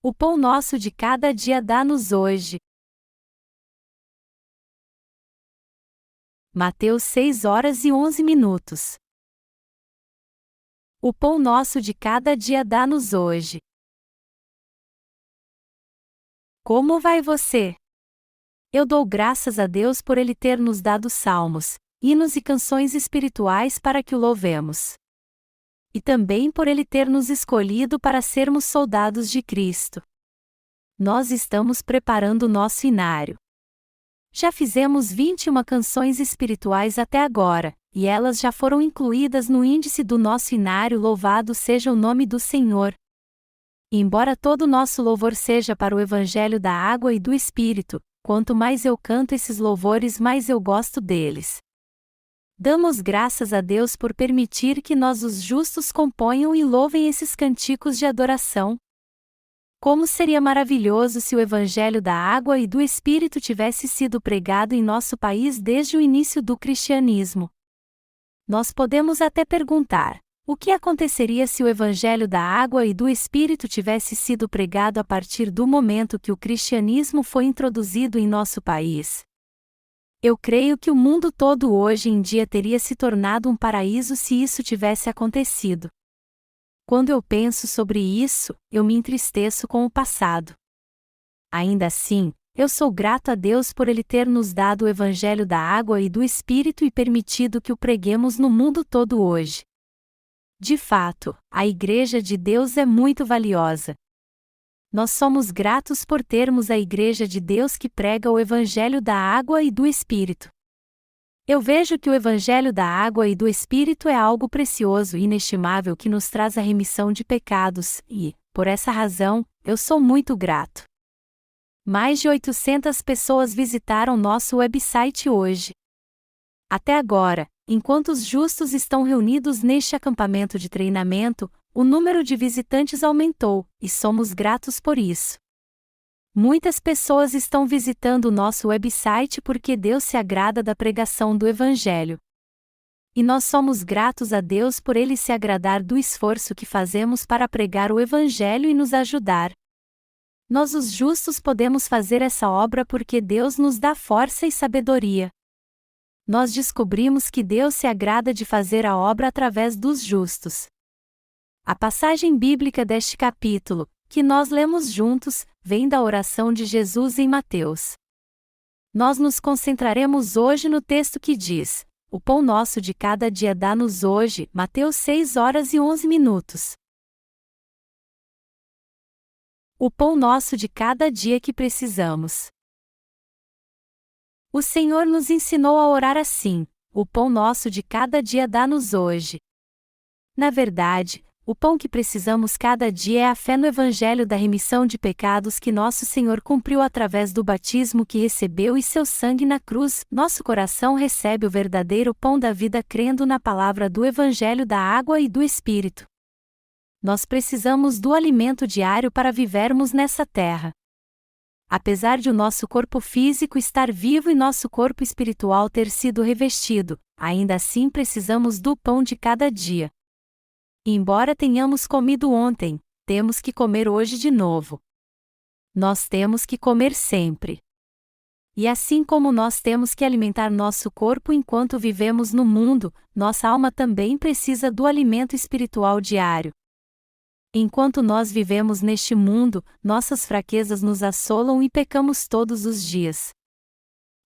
O pão nosso de cada dia dá-nos hoje. Mateus 6h11. O pão nosso de cada dia dá-nos hoje. Como vai você? Eu dou graças a Deus por Ele ter nos dado salmos, hinos e canções espirituais para que o louvemos. E também por Ele ter nos escolhido para sermos soldados de Cristo. Nós estamos preparando o nosso inário. Já fizemos 21 canções espirituais até agora, e elas já foram incluídas no índice do nosso inário. Louvado seja o nome do Senhor. E embora todo o nosso louvor seja para o Evangelho da Água e do Espírito, quanto mais eu canto esses louvores, mais eu gosto deles. Damos graças a Deus por permitir que nós, os justos, componham e louvem esses canticos de adoração. Como seria maravilhoso se o Evangelho da Água e do Espírito tivesse sido pregado em nosso país desde o início do cristianismo. Nós podemos até perguntar: o que aconteceria se o Evangelho da Água e do Espírito tivesse sido pregado a partir do momento que o cristianismo foi introduzido em nosso país? Eu creio que o mundo todo hoje em dia teria se tornado um paraíso se isso tivesse acontecido. Quando eu penso sobre isso, eu me entristeço com o passado. Ainda assim, eu sou grato a Deus por Ele ter nos dado o Evangelho da Água e do Espírito e permitido que o preguemos no mundo todo hoje. De fato, a Igreja de Deus é muito valiosa. Nós somos gratos por termos a Igreja de Deus que prega o Evangelho da Água e do Espírito. Eu vejo que o Evangelho da Água e do Espírito é algo precioso e inestimável que nos traz a remissão de pecados, e, por essa razão, eu sou muito grato. Mais de 800 pessoas visitaram nosso website hoje. Até agora, enquanto os justos estão reunidos neste acampamento de treinamento, o número de visitantes aumentou, e somos gratos por isso. Muitas pessoas estão visitando o nosso website porque Deus se agrada da pregação do Evangelho. E nós somos gratos a Deus por Ele se agradar do esforço que fazemos para pregar o Evangelho e nos ajudar. Nós, os justos, podemos fazer essa obra porque Deus nos dá força e sabedoria. Nós descobrimos que Deus se agrada de fazer a obra através dos justos. A passagem bíblica deste capítulo, que nós lemos juntos, vem da oração de Jesus em Mateus. Nós nos concentraremos hoje no texto que diz: o pão nosso de cada dia dá-nos hoje, Mateus 6h11. O pão nosso de cada dia que precisamos. O Senhor nos ensinou a orar assim: o pão nosso de cada dia dá-nos hoje. Na verdade, o pão que precisamos cada dia é a fé no Evangelho da remissão de pecados que nosso Senhor cumpriu através do batismo que recebeu e seu sangue na cruz. Nosso coração recebe o verdadeiro pão da vida crendo na palavra do Evangelho da Água e do Espírito. Nós precisamos do alimento diário para vivermos nessa terra. Apesar de o nosso corpo físico estar vivo e nosso corpo espiritual ter sido revestido, ainda assim precisamos do pão de cada dia. E embora tenhamos comido ontem, temos que comer hoje de novo. Nós temos que comer sempre. E assim como nós temos que alimentar nosso corpo enquanto vivemos no mundo, nossa alma também precisa do alimento espiritual diário. Enquanto nós vivemos neste mundo, nossas fraquezas nos assolam e pecamos todos os dias.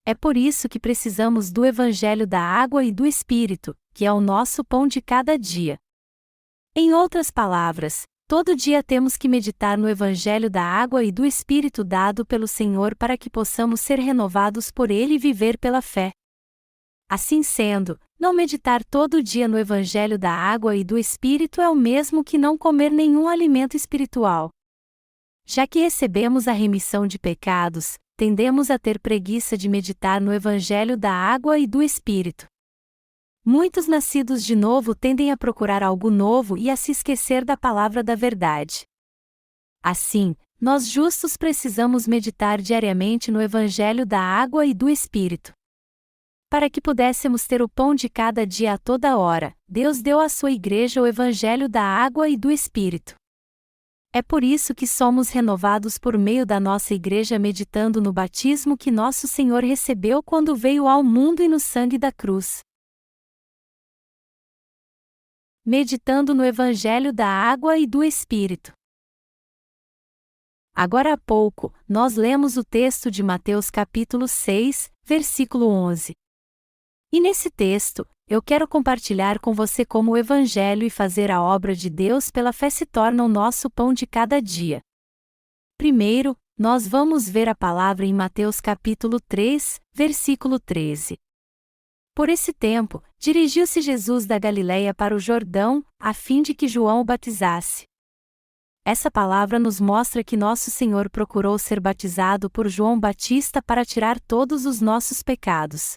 É por isso que precisamos do Evangelho da Água e do Espírito, que é o nosso pão de cada dia. Em outras palavras, todo dia temos que meditar no Evangelho da Água e do Espírito dado pelo Senhor para que possamos ser renovados por Ele e viver pela fé. Assim sendo, não meditar todo dia no Evangelho da Água e do Espírito é o mesmo que não comer nenhum alimento espiritual. Já que recebemos a remissão de pecados, tendemos a ter preguiça de meditar no Evangelho da Água e do Espírito. Muitos nascidos de novo tendem a procurar algo novo e a se esquecer da palavra da verdade. Assim, nós justos precisamos meditar diariamente no Evangelho da Água e do Espírito. Para que pudéssemos ter o pão de cada dia a toda hora, Deus deu à sua Igreja o Evangelho da Água e do Espírito. É por isso que somos renovados por meio da nossa Igreja meditando no batismo que nosso Senhor recebeu quando veio ao mundo e no sangue da cruz. Meditando no Evangelho da Água e do Espírito. Agora há pouco, nós lemos o texto de Mateus capítulo 6, versículo 11. E nesse texto, eu quero compartilhar com você como o Evangelho e fazer a obra de Deus pela fé se torna o nosso pão de cada dia. Primeiro, nós vamos ver a palavra em Mateus capítulo 3, versículo 13. Por esse tempo, dirigiu-se Jesus da Galileia para o Jordão, a fim de que João o batizasse. Essa palavra nos mostra que nosso Senhor procurou ser batizado por João Batista para tirar todos os nossos pecados.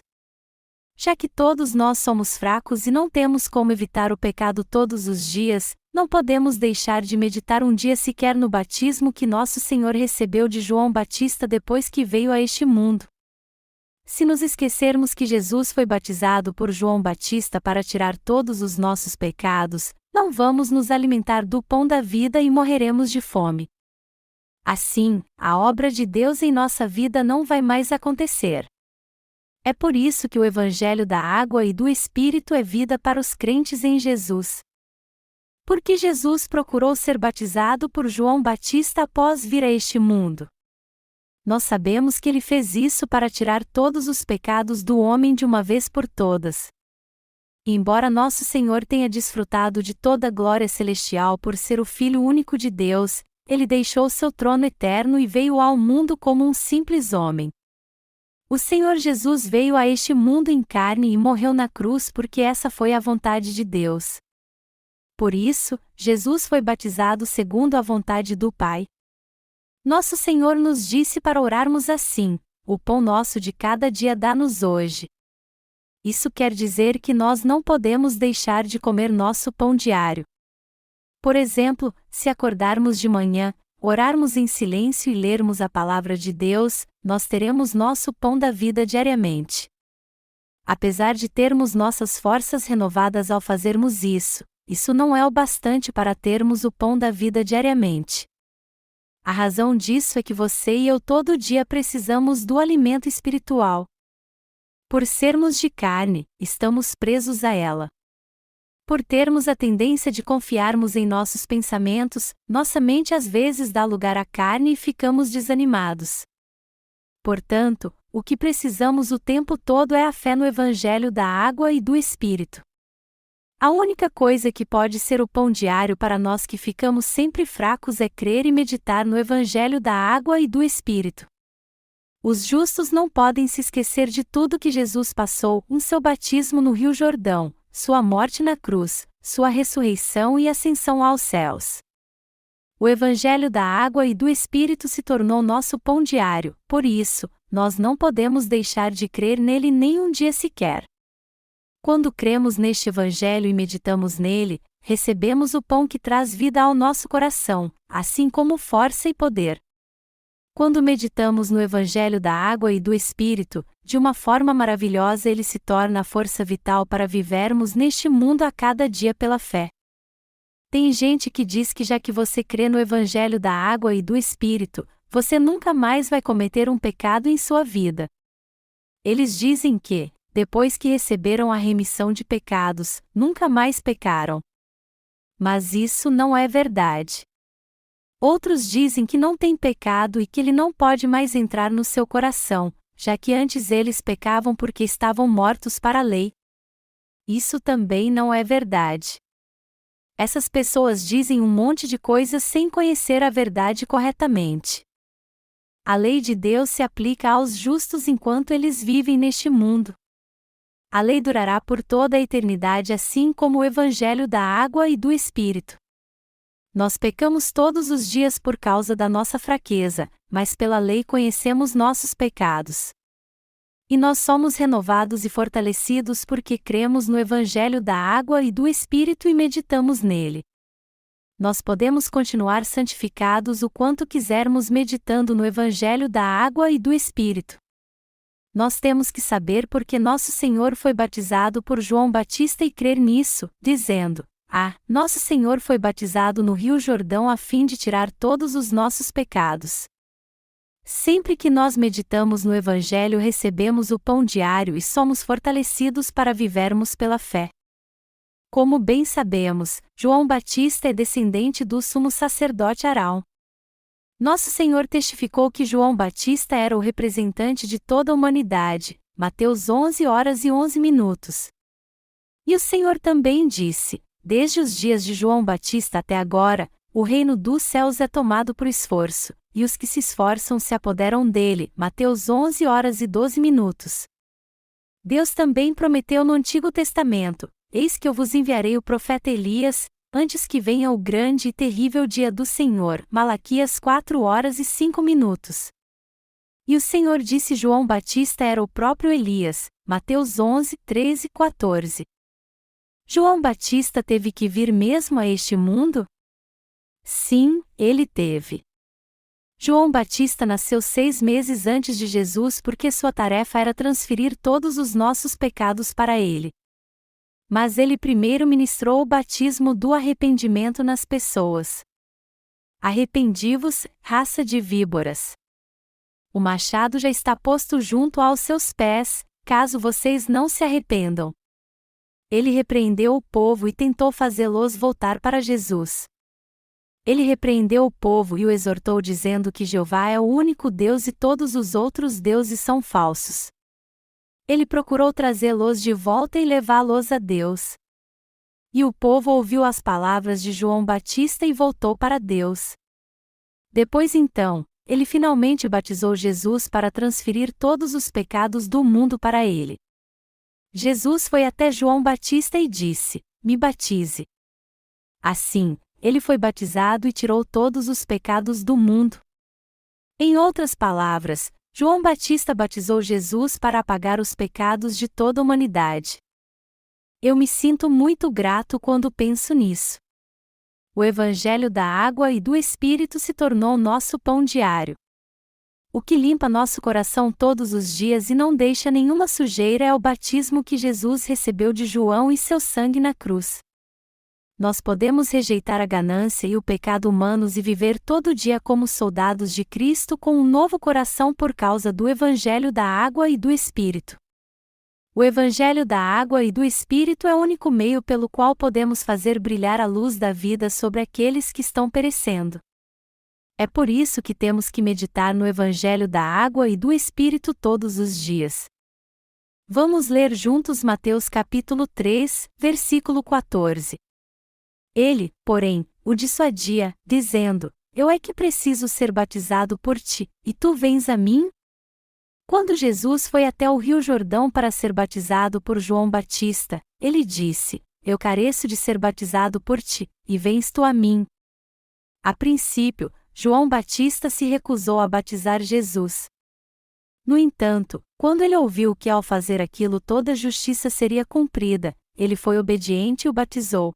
Já que todos nós somos fracos e não temos como evitar o pecado todos os dias, não podemos deixar de meditar um dia sequer no batismo que nosso Senhor recebeu de João Batista depois que veio a este mundo. Se nos esquecermos que Jesus foi batizado por João Batista para tirar todos os nossos pecados, não vamos nos alimentar do pão da vida e morreremos de fome. Assim, a obra de Deus em nossa vida não vai mais acontecer. É por isso que o Evangelho da Água e do Espírito é vida para os crentes em Jesus. Porque Jesus procurou ser batizado por João Batista após vir a este mundo. Nós sabemos que ele fez isso para tirar todos os pecados do homem de uma vez por todas. E embora nosso Senhor tenha desfrutado de toda a glória celestial por ser o Filho único de Deus, ele deixou seu trono eterno e veio ao mundo como um simples homem. O Senhor Jesus veio a este mundo em carne e morreu na cruz porque essa foi a vontade de Deus. Por isso, Jesus foi batizado segundo a vontade do Pai. Nosso Senhor nos disse para orarmos assim: o pão nosso de cada dia dá-nos hoje. Isso quer dizer que nós não podemos deixar de comer nosso pão diário. Por exemplo, se acordarmos de manhã, orarmos em silêncio e lermos a palavra de Deus, nós teremos nosso pão da vida diariamente. Apesar de termos nossas forças renovadas ao fazermos isso, isso não é o bastante para termos o pão da vida diariamente. A razão disso é que você e eu todo dia precisamos do alimento espiritual. Por sermos de carne, estamos presos a ela. Por termos a tendência de confiarmos em nossos pensamentos, nossa mente às vezes dá lugar à carne e ficamos desanimados. Portanto, o que precisamos o tempo todo é a fé no Evangelho da Água e do Espírito. A única coisa que pode ser o pão diário para nós que ficamos sempre fracos é crer e meditar no Evangelho da Água e do Espírito. Os justos não podem se esquecer de tudo que Jesus passou em seu batismo no Rio Jordão, sua morte na cruz, sua ressurreição e ascensão aos céus. O Evangelho da Água e do Espírito se tornou nosso pão diário, por isso, nós não podemos deixar de crer nele nem um dia sequer. Quando cremos neste Evangelho e meditamos nele, recebemos o pão que traz vida ao nosso coração, assim como força e poder. Quando meditamos no Evangelho da Água e do Espírito, de uma forma maravilhosa ele se torna a força vital para vivermos neste mundo a cada dia pela fé. Tem gente que diz que já que você crê no Evangelho da Água e do Espírito, você nunca mais vai cometer um pecado em sua vida. Eles dizem que, depois que receberam a remissão de pecados, nunca mais pecaram. Mas isso não é verdade. Outros dizem que não tem pecado e que ele não pode mais entrar no seu coração, já que antes eles pecavam porque estavam mortos para a lei. Isso também não é verdade. Essas pessoas dizem um monte de coisas sem conhecer a verdade corretamente. A lei de Deus se aplica aos justos enquanto eles vivem neste mundo. A lei durará por toda a eternidade assim como o Evangelho da Água e do Espírito. Nós pecamos todos os dias por causa da nossa fraqueza, mas pela lei conhecemos nossos pecados. E nós somos renovados e fortalecidos porque cremos no Evangelho da Água e do Espírito e meditamos nele. Nós podemos continuar santificados o quanto quisermos meditando no Evangelho da Água e do Espírito. Nós temos que saber porque nosso Senhor foi batizado por João Batista e crer nisso, dizendo: Nosso Senhor foi batizado no Rio Jordão a fim de tirar todos os nossos pecados. Sempre que nós meditamos no Evangelho, recebemos o pão diário e somos fortalecidos para vivermos pela fé. Como bem sabemos, João Batista é descendente do sumo sacerdote Arão. Nosso Senhor testificou que João Batista era o representante de toda a humanidade, Mateus 11h11. E o Senhor também disse: desde os dias de João Batista até agora, o reino dos céus é tomado por esforço, e os que se esforçam se apoderam dele. Mateus 11h12. Deus também prometeu no Antigo Testamento: eis que eu vos enviarei o profeta Elias, antes que venha o grande e terrível dia do Senhor. Malaquias 4h05. E o Senhor disse: João Batista era o próprio Elias. Mateus 11:13-14. João Batista teve que vir mesmo a este mundo? Sim, ele teve. João Batista nasceu 6 meses antes de Jesus porque sua tarefa era transferir todos os nossos pecados para ele. Mas ele primeiro ministrou o batismo do arrependimento nas pessoas. Arrependi-vos, raça de víboras. O machado já está posto junto aos seus pés, caso vocês não se arrependam. Ele repreendeu o povo e tentou fazê-los voltar para Jesus. Ele repreendeu o povo e o exortou dizendo que Jeová é o único Deus e todos os outros deuses são falsos. Ele procurou trazê-los de volta e levá-los a Deus. E o povo ouviu as palavras de João Batista e voltou para Deus. Depois então, ele finalmente batizou Jesus para transferir todos os pecados do mundo para ele. Jesus foi até João Batista e disse: me batize. Assim, ele foi batizado e tirou todos os pecados do mundo. Em outras palavras, João Batista batizou Jesus para apagar os pecados de toda a humanidade. Eu me sinto muito grato quando penso nisso. O Evangelho da água e do Espírito se tornou nosso pão diário. O que limpa nosso coração todos os dias e não deixa nenhuma sujeira é o batismo que Jesus recebeu de João e seu sangue na cruz. Nós podemos rejeitar a ganância e o pecado humanos e viver todo dia como soldados de Cristo com um novo coração por causa do Evangelho da água e do Espírito. O Evangelho da água e do Espírito é o único meio pelo qual podemos fazer brilhar a luz da vida sobre aqueles que estão perecendo. É por isso que temos que meditar no Evangelho da água e do Espírito todos os dias. Vamos ler juntos Mateus capítulo 3, versículo 14. Ele, porém, o dissuadia, dizendo: eu é que preciso ser batizado por ti, e tu vens a mim? Quando Jesus foi até o Rio Jordão para ser batizado por João Batista, ele disse: eu careço de ser batizado por ti, e vens tu a mim. A princípio, João Batista se recusou a batizar Jesus. No entanto, quando ele ouviu que ao fazer aquilo toda a justiça seria cumprida, ele foi obediente e o batizou.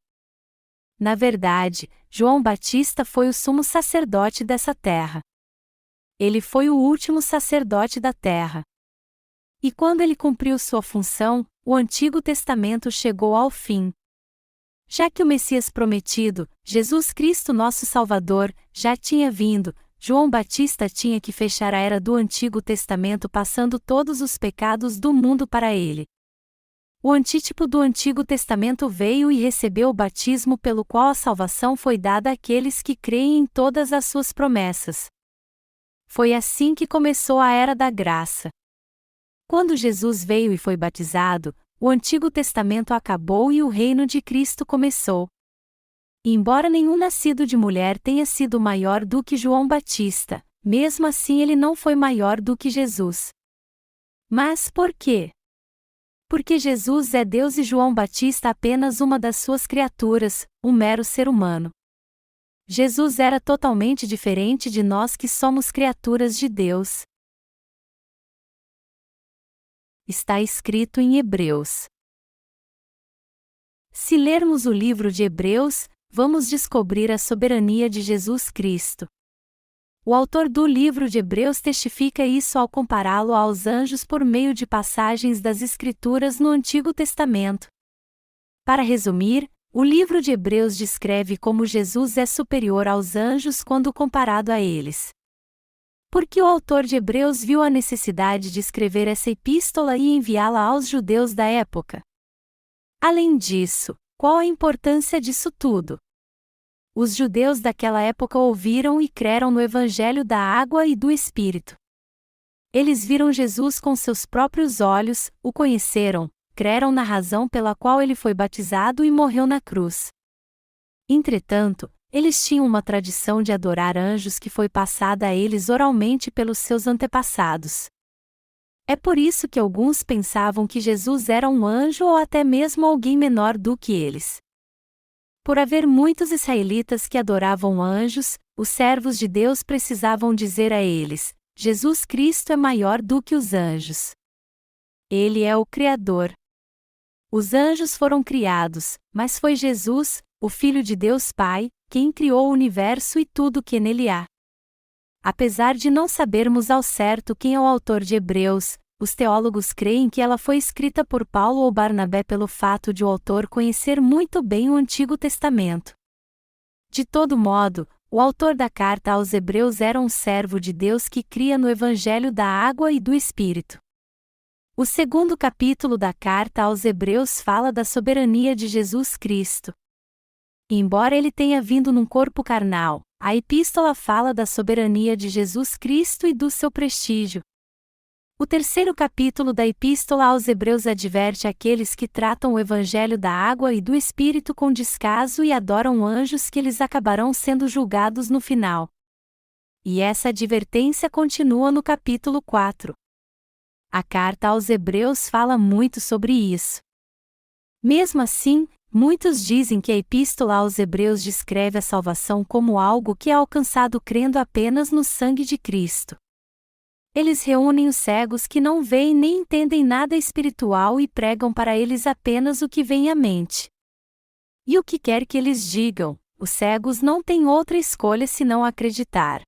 Na verdade, João Batista foi o sumo sacerdote dessa terra. Ele foi o último sacerdote da terra. E quando ele cumpriu sua função, o Antigo Testamento chegou ao fim. Já que o Messias prometido, Jesus Cristo nosso Salvador, já tinha vindo, João Batista tinha que fechar a era do Antigo Testamento passando todos os pecados do mundo para ele. O antítipo do Antigo Testamento veio e recebeu o batismo pelo qual a salvação foi dada àqueles que creem em todas as suas promessas. Foi assim que começou a Era da Graça. Quando Jesus veio e foi batizado, o Antigo Testamento acabou e o reino de Cristo começou. E embora nenhum nascido de mulher tenha sido maior do que João Batista, mesmo assim ele não foi maior do que Jesus. Mas por quê? Porque Jesus é Deus e João Batista apenas uma das suas criaturas, um mero ser humano. Jesus era totalmente diferente de nós que somos criaturas de Deus. Está escrito em Hebreus. Se lermos o livro de Hebreus, vamos descobrir a soberania de Jesus Cristo. O autor do livro de Hebreus testifica isso ao compará-lo aos anjos por meio de passagens das Escrituras no Antigo Testamento. Para resumir, O livro de Hebreus descreve como Jesus é superior aos anjos quando comparado a eles. Porque o autor de Hebreus viu a necessidade de escrever essa epístola e enviá-la aos judeus da época. Além disso, qual a importância disso tudo? Os judeus daquela época ouviram e creram no Evangelho da água e do Espírito. Eles viram Jesus com seus próprios olhos, o conheceram, creram na razão pela qual ele foi batizado e morreu na cruz. Entretanto, eles tinham uma tradição de adorar anjos que foi passada a eles oralmente pelos seus antepassados. É por isso que alguns pensavam que Jesus era um anjo ou até mesmo alguém menor do que eles. Por haver muitos israelitas que adoravam anjos, os servos de Deus precisavam dizer a eles: Jesus Cristo é maior do que os anjos. Ele é o Criador. Os anjos foram criados, mas foi Jesus, o Filho de Deus Pai, quem criou o universo e tudo o que nele há. Apesar de não sabermos ao certo quem é o autor de Hebreus, os teólogos creem que ela foi escrita por Paulo ou Barnabé pelo fato de o autor conhecer muito bem o Antigo Testamento. De todo modo, o autor da carta aos Hebreus era um servo de Deus que cria no Evangelho da água e do Espírito. O segundo capítulo da carta aos Hebreus fala da soberania de Jesus Cristo. Embora ele tenha vindo num corpo carnal, a epístola fala da soberania de Jesus Cristo e do seu prestígio. O terceiro capítulo da epístola aos Hebreus adverte aqueles que tratam o Evangelho da água e do Espírito com descaso e adoram anjos que eles acabarão sendo julgados no final. E essa advertência continua no capítulo 4. A carta aos Hebreus fala muito sobre isso. Mesmo assim, muitos dizem que a epístola aos Hebreus descreve a salvação como algo que é alcançado crendo apenas no sangue de Cristo. Eles reúnem os cegos que não veem nem entendem nada espiritual e pregam para eles apenas o que vem à mente. E o que quer que eles digam, os cegos não têm outra escolha senão acreditar.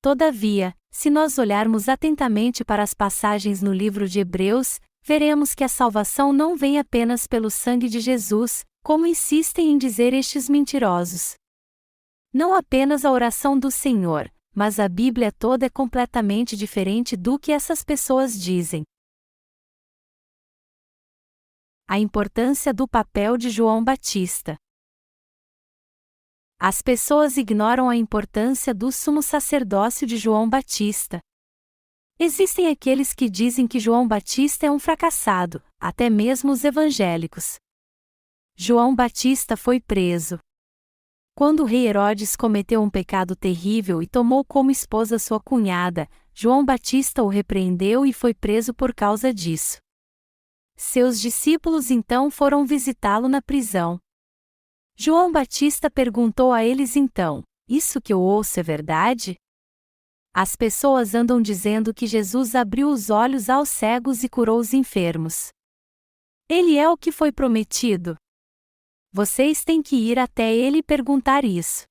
Todavia, se nós olharmos atentamente para as passagens no livro de Hebreus, veremos que a salvação não vem apenas pelo sangue de Jesus, como insistem em dizer estes mentirosos. Não apenas a oração do Senhor, mas a Bíblia toda é completamente diferente do que essas pessoas dizem. A importância do papel de João Batista. As pessoas ignoram a importância do sumo sacerdócio de João Batista. Existem aqueles que dizem que João Batista é um fracassado, até mesmo os evangélicos. João Batista foi preso. Quando o rei Herodes cometeu um pecado terrível e tomou como esposa sua cunhada, João Batista o repreendeu e foi preso por causa disso. Seus discípulos então foram visitá-lo na prisão. João Batista perguntou a eles então: isso que eu ouço é verdade? As pessoas andam dizendo que Jesus abriu os olhos aos cegos e curou os enfermos. Ele é o que foi prometido. Vocês têm que ir até ele e perguntar isso.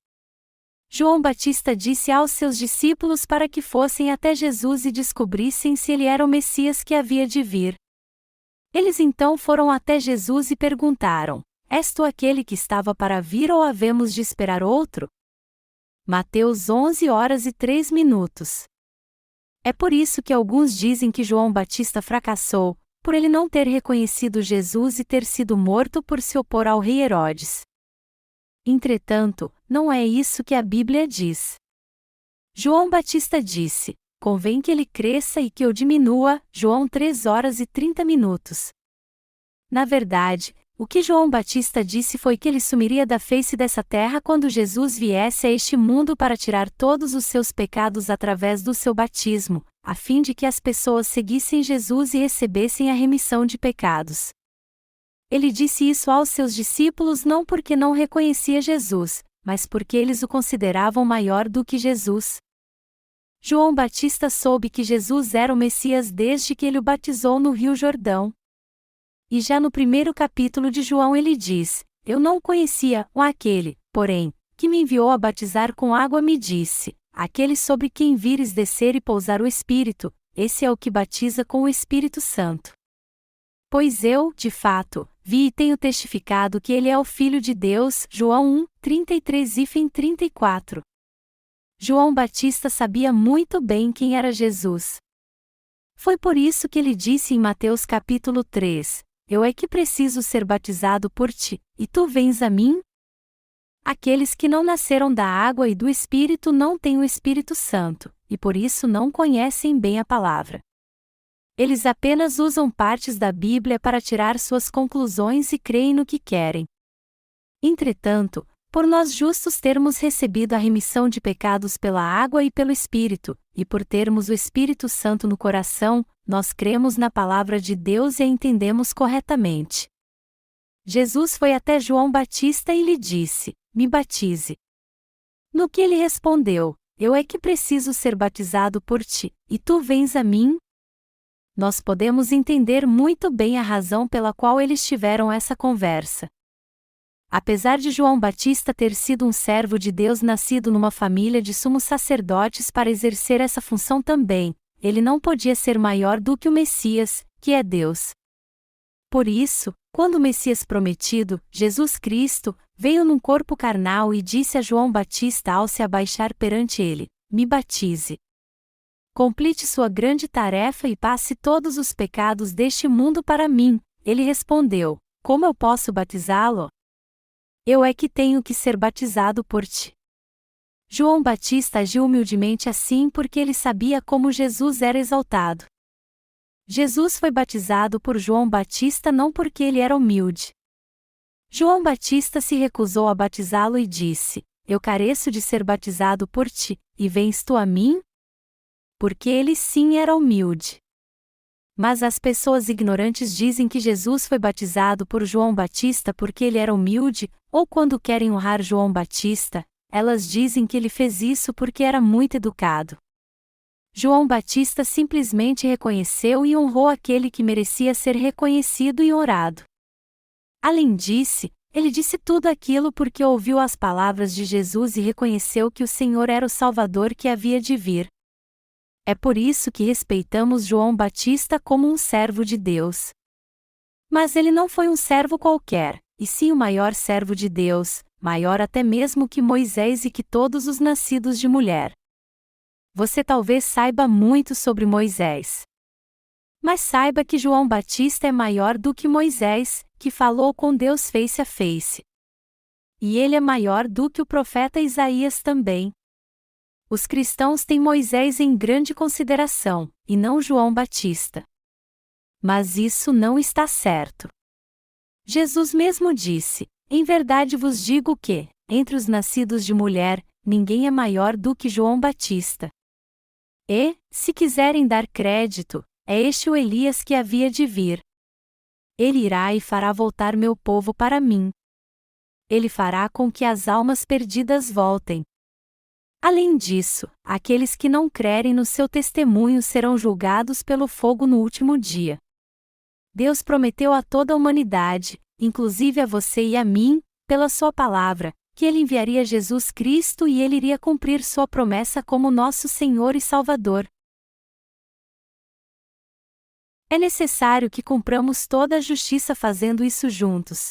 João Batista disse aos seus discípulos para que fossem até Jesus e descobrissem se ele era o Messias que havia de vir. Eles então foram até Jesus e perguntaram: És tu aquele que estava para vir ou havemos de esperar outro? Mateus 11h03. É por isso que alguns dizem que João Batista fracassou, por ele não ter reconhecido Jesus e ter sido morto por se opor ao rei Herodes. Entretanto, não é isso que a Bíblia diz. João Batista disse: convém que ele cresça e que eu diminua, João 3h30. Na verdade, o que João Batista disse foi que ele sumiria da face dessa terra quando Jesus viesse a este mundo para tirar todos os seus pecados através do seu batismo, a fim de que as pessoas seguissem Jesus e recebessem a remissão de pecados. Ele disse isso aos seus discípulos não porque não reconhecia Jesus, mas porque eles o consideravam maior do que Jesus. João Batista soube que Jesus era o Messias desde que ele o batizou no Rio Jordão. E já no primeiro capítulo de João ele diz: eu não o conhecia, aquele, porém, que me enviou a batizar com água me disse: aquele sobre quem vires descer e pousar o Espírito, esse é o que batiza com o Espírito Santo. Pois eu, de fato, Vi e tenho testificado que ele é o Filho de Deus. João 1, 33 e 34. João Batista sabia muito bem quem era Jesus. Foi por isso que ele disse em Mateus capítulo 3, Eu é que preciso ser batizado por ti, e tu vens a mim? Aqueles que não nasceram da água e do Espírito não têm o Espírito Santo, e por isso não conhecem bem a palavra. Eles apenas usam partes da Bíblia para tirar suas conclusões e creem no que querem. Entretanto, por nós justos termos recebido a remissão de pecados pela água e pelo Espírito, e por termos o Espírito Santo no coração, nós cremos na palavra de Deus e a entendemos corretamente. Jesus foi até João Batista e lhe disse, Me batize. No que ele respondeu, Eu é que preciso ser batizado por ti, e tu vens a mim? Nós podemos entender muito bem a razão pela qual eles tiveram essa conversa. Apesar de João Batista ter sido um servo de Deus nascido numa família de sumos sacerdotes para exercer essa função também, ele não podia ser maior do que o Messias, que é Deus. Por isso, quando o Messias prometido, Jesus Cristo, veio num corpo carnal e disse a João Batista ao se abaixar perante ele, Me batize. Complete sua grande tarefa e passe todos os pecados deste mundo para mim. Ele respondeu, Como eu posso batizá-lo? Eu é que tenho que ser batizado por ti. João Batista agiu humildemente assim porque ele sabia como Jesus era exaltado. Jesus foi batizado por João Batista não porque ele era humilde. João Batista se recusou a batizá-lo e disse, Eu careço de ser batizado por ti, e vens tu a mim? Porque ele sim era humilde. Mas as pessoas ignorantes dizem que Jesus foi batizado por João Batista porque ele era humilde, ou quando querem honrar João Batista, elas dizem que ele fez isso porque era muito educado. João Batista simplesmente reconheceu e honrou aquele que merecia ser reconhecido e honrado. Além disso, ele disse tudo aquilo porque ouviu as palavras de Jesus e reconheceu que o Senhor era o Salvador que havia de vir. É por isso que respeitamos João Batista como um servo de Deus. Mas ele não foi um servo qualquer, e sim o maior servo de Deus, maior até mesmo que Moisés e que todos os nascidos de mulher. Você talvez saiba muito sobre Moisés. Mas saiba que João Batista é maior do que Moisés, que falou com Deus face a face. E ele é maior do que o profeta Isaías também. Os cristãos têm Moisés em grande consideração, e não João Batista. Mas isso não está certo. Jesus mesmo disse, Em verdade vos digo que, entre os nascidos de mulher, ninguém é maior do que João Batista. E, se quiserem dar crédito, é este o Elias que havia de vir. Ele irá e fará voltar meu povo para mim. Ele fará com que as almas perdidas voltem. Além disso, aqueles que não crerem no seu testemunho serão julgados pelo fogo no último dia. Deus prometeu a toda a humanidade, inclusive a você e a mim, pela sua palavra, que ele enviaria Jesus Cristo e ele iria cumprir sua promessa como nosso Senhor e Salvador. É necessário que cumpramos toda a justiça fazendo isso juntos.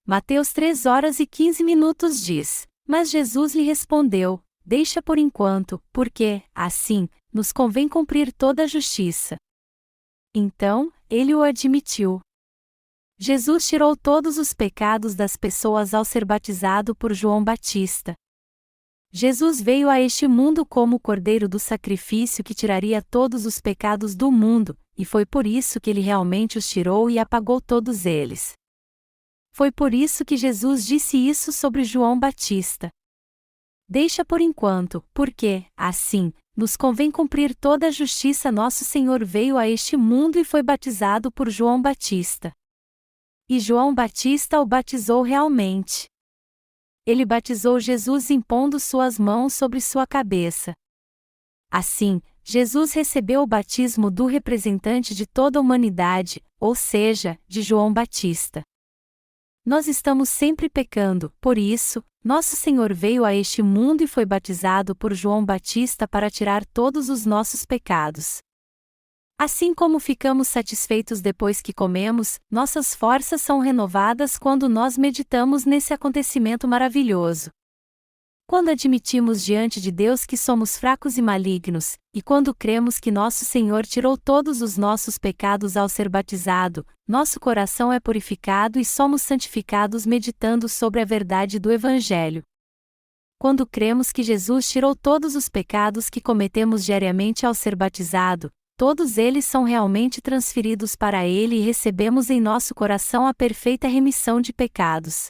Mateus 3:15 diz, Mas Jesus lhe respondeu, Deixa por enquanto, porque, assim, nos convém cumprir toda a justiça. Então, ele o admitiu. Jesus tirou todos os pecados das pessoas ao ser batizado por João Batista. Jesus veio a este mundo como o cordeiro do sacrifício que tiraria todos os pecados do mundo, e foi por isso que ele realmente os tirou e apagou todos eles. Foi por isso que Jesus disse isso sobre João Batista. Deixa por enquanto, porque, assim, nos convém cumprir toda a justiça. Nosso Senhor veio a este mundo e foi batizado por João Batista. E João Batista o batizou realmente. Ele batizou Jesus impondo suas mãos sobre sua cabeça. Assim, Jesus recebeu o batismo do representante de toda a humanidade, ou seja, de João Batista. Nós estamos sempre pecando, por isso, nosso Senhor veio a este mundo e foi batizado por João Batista para tirar todos os nossos pecados. Assim como ficamos satisfeitos depois que comemos, nossas forças são renovadas quando nós meditamos nesse acontecimento maravilhoso. Quando admitimos diante de Deus que somos fracos e malignos, e quando cremos que nosso Senhor tirou todos os nossos pecados ao ser batizado, nosso coração é purificado e somos santificados meditando sobre a verdade do Evangelho. Quando cremos que Jesus tirou todos os pecados que cometemos diariamente ao ser batizado, todos eles são realmente transferidos para Ele e recebemos em nosso coração a perfeita remissão de pecados.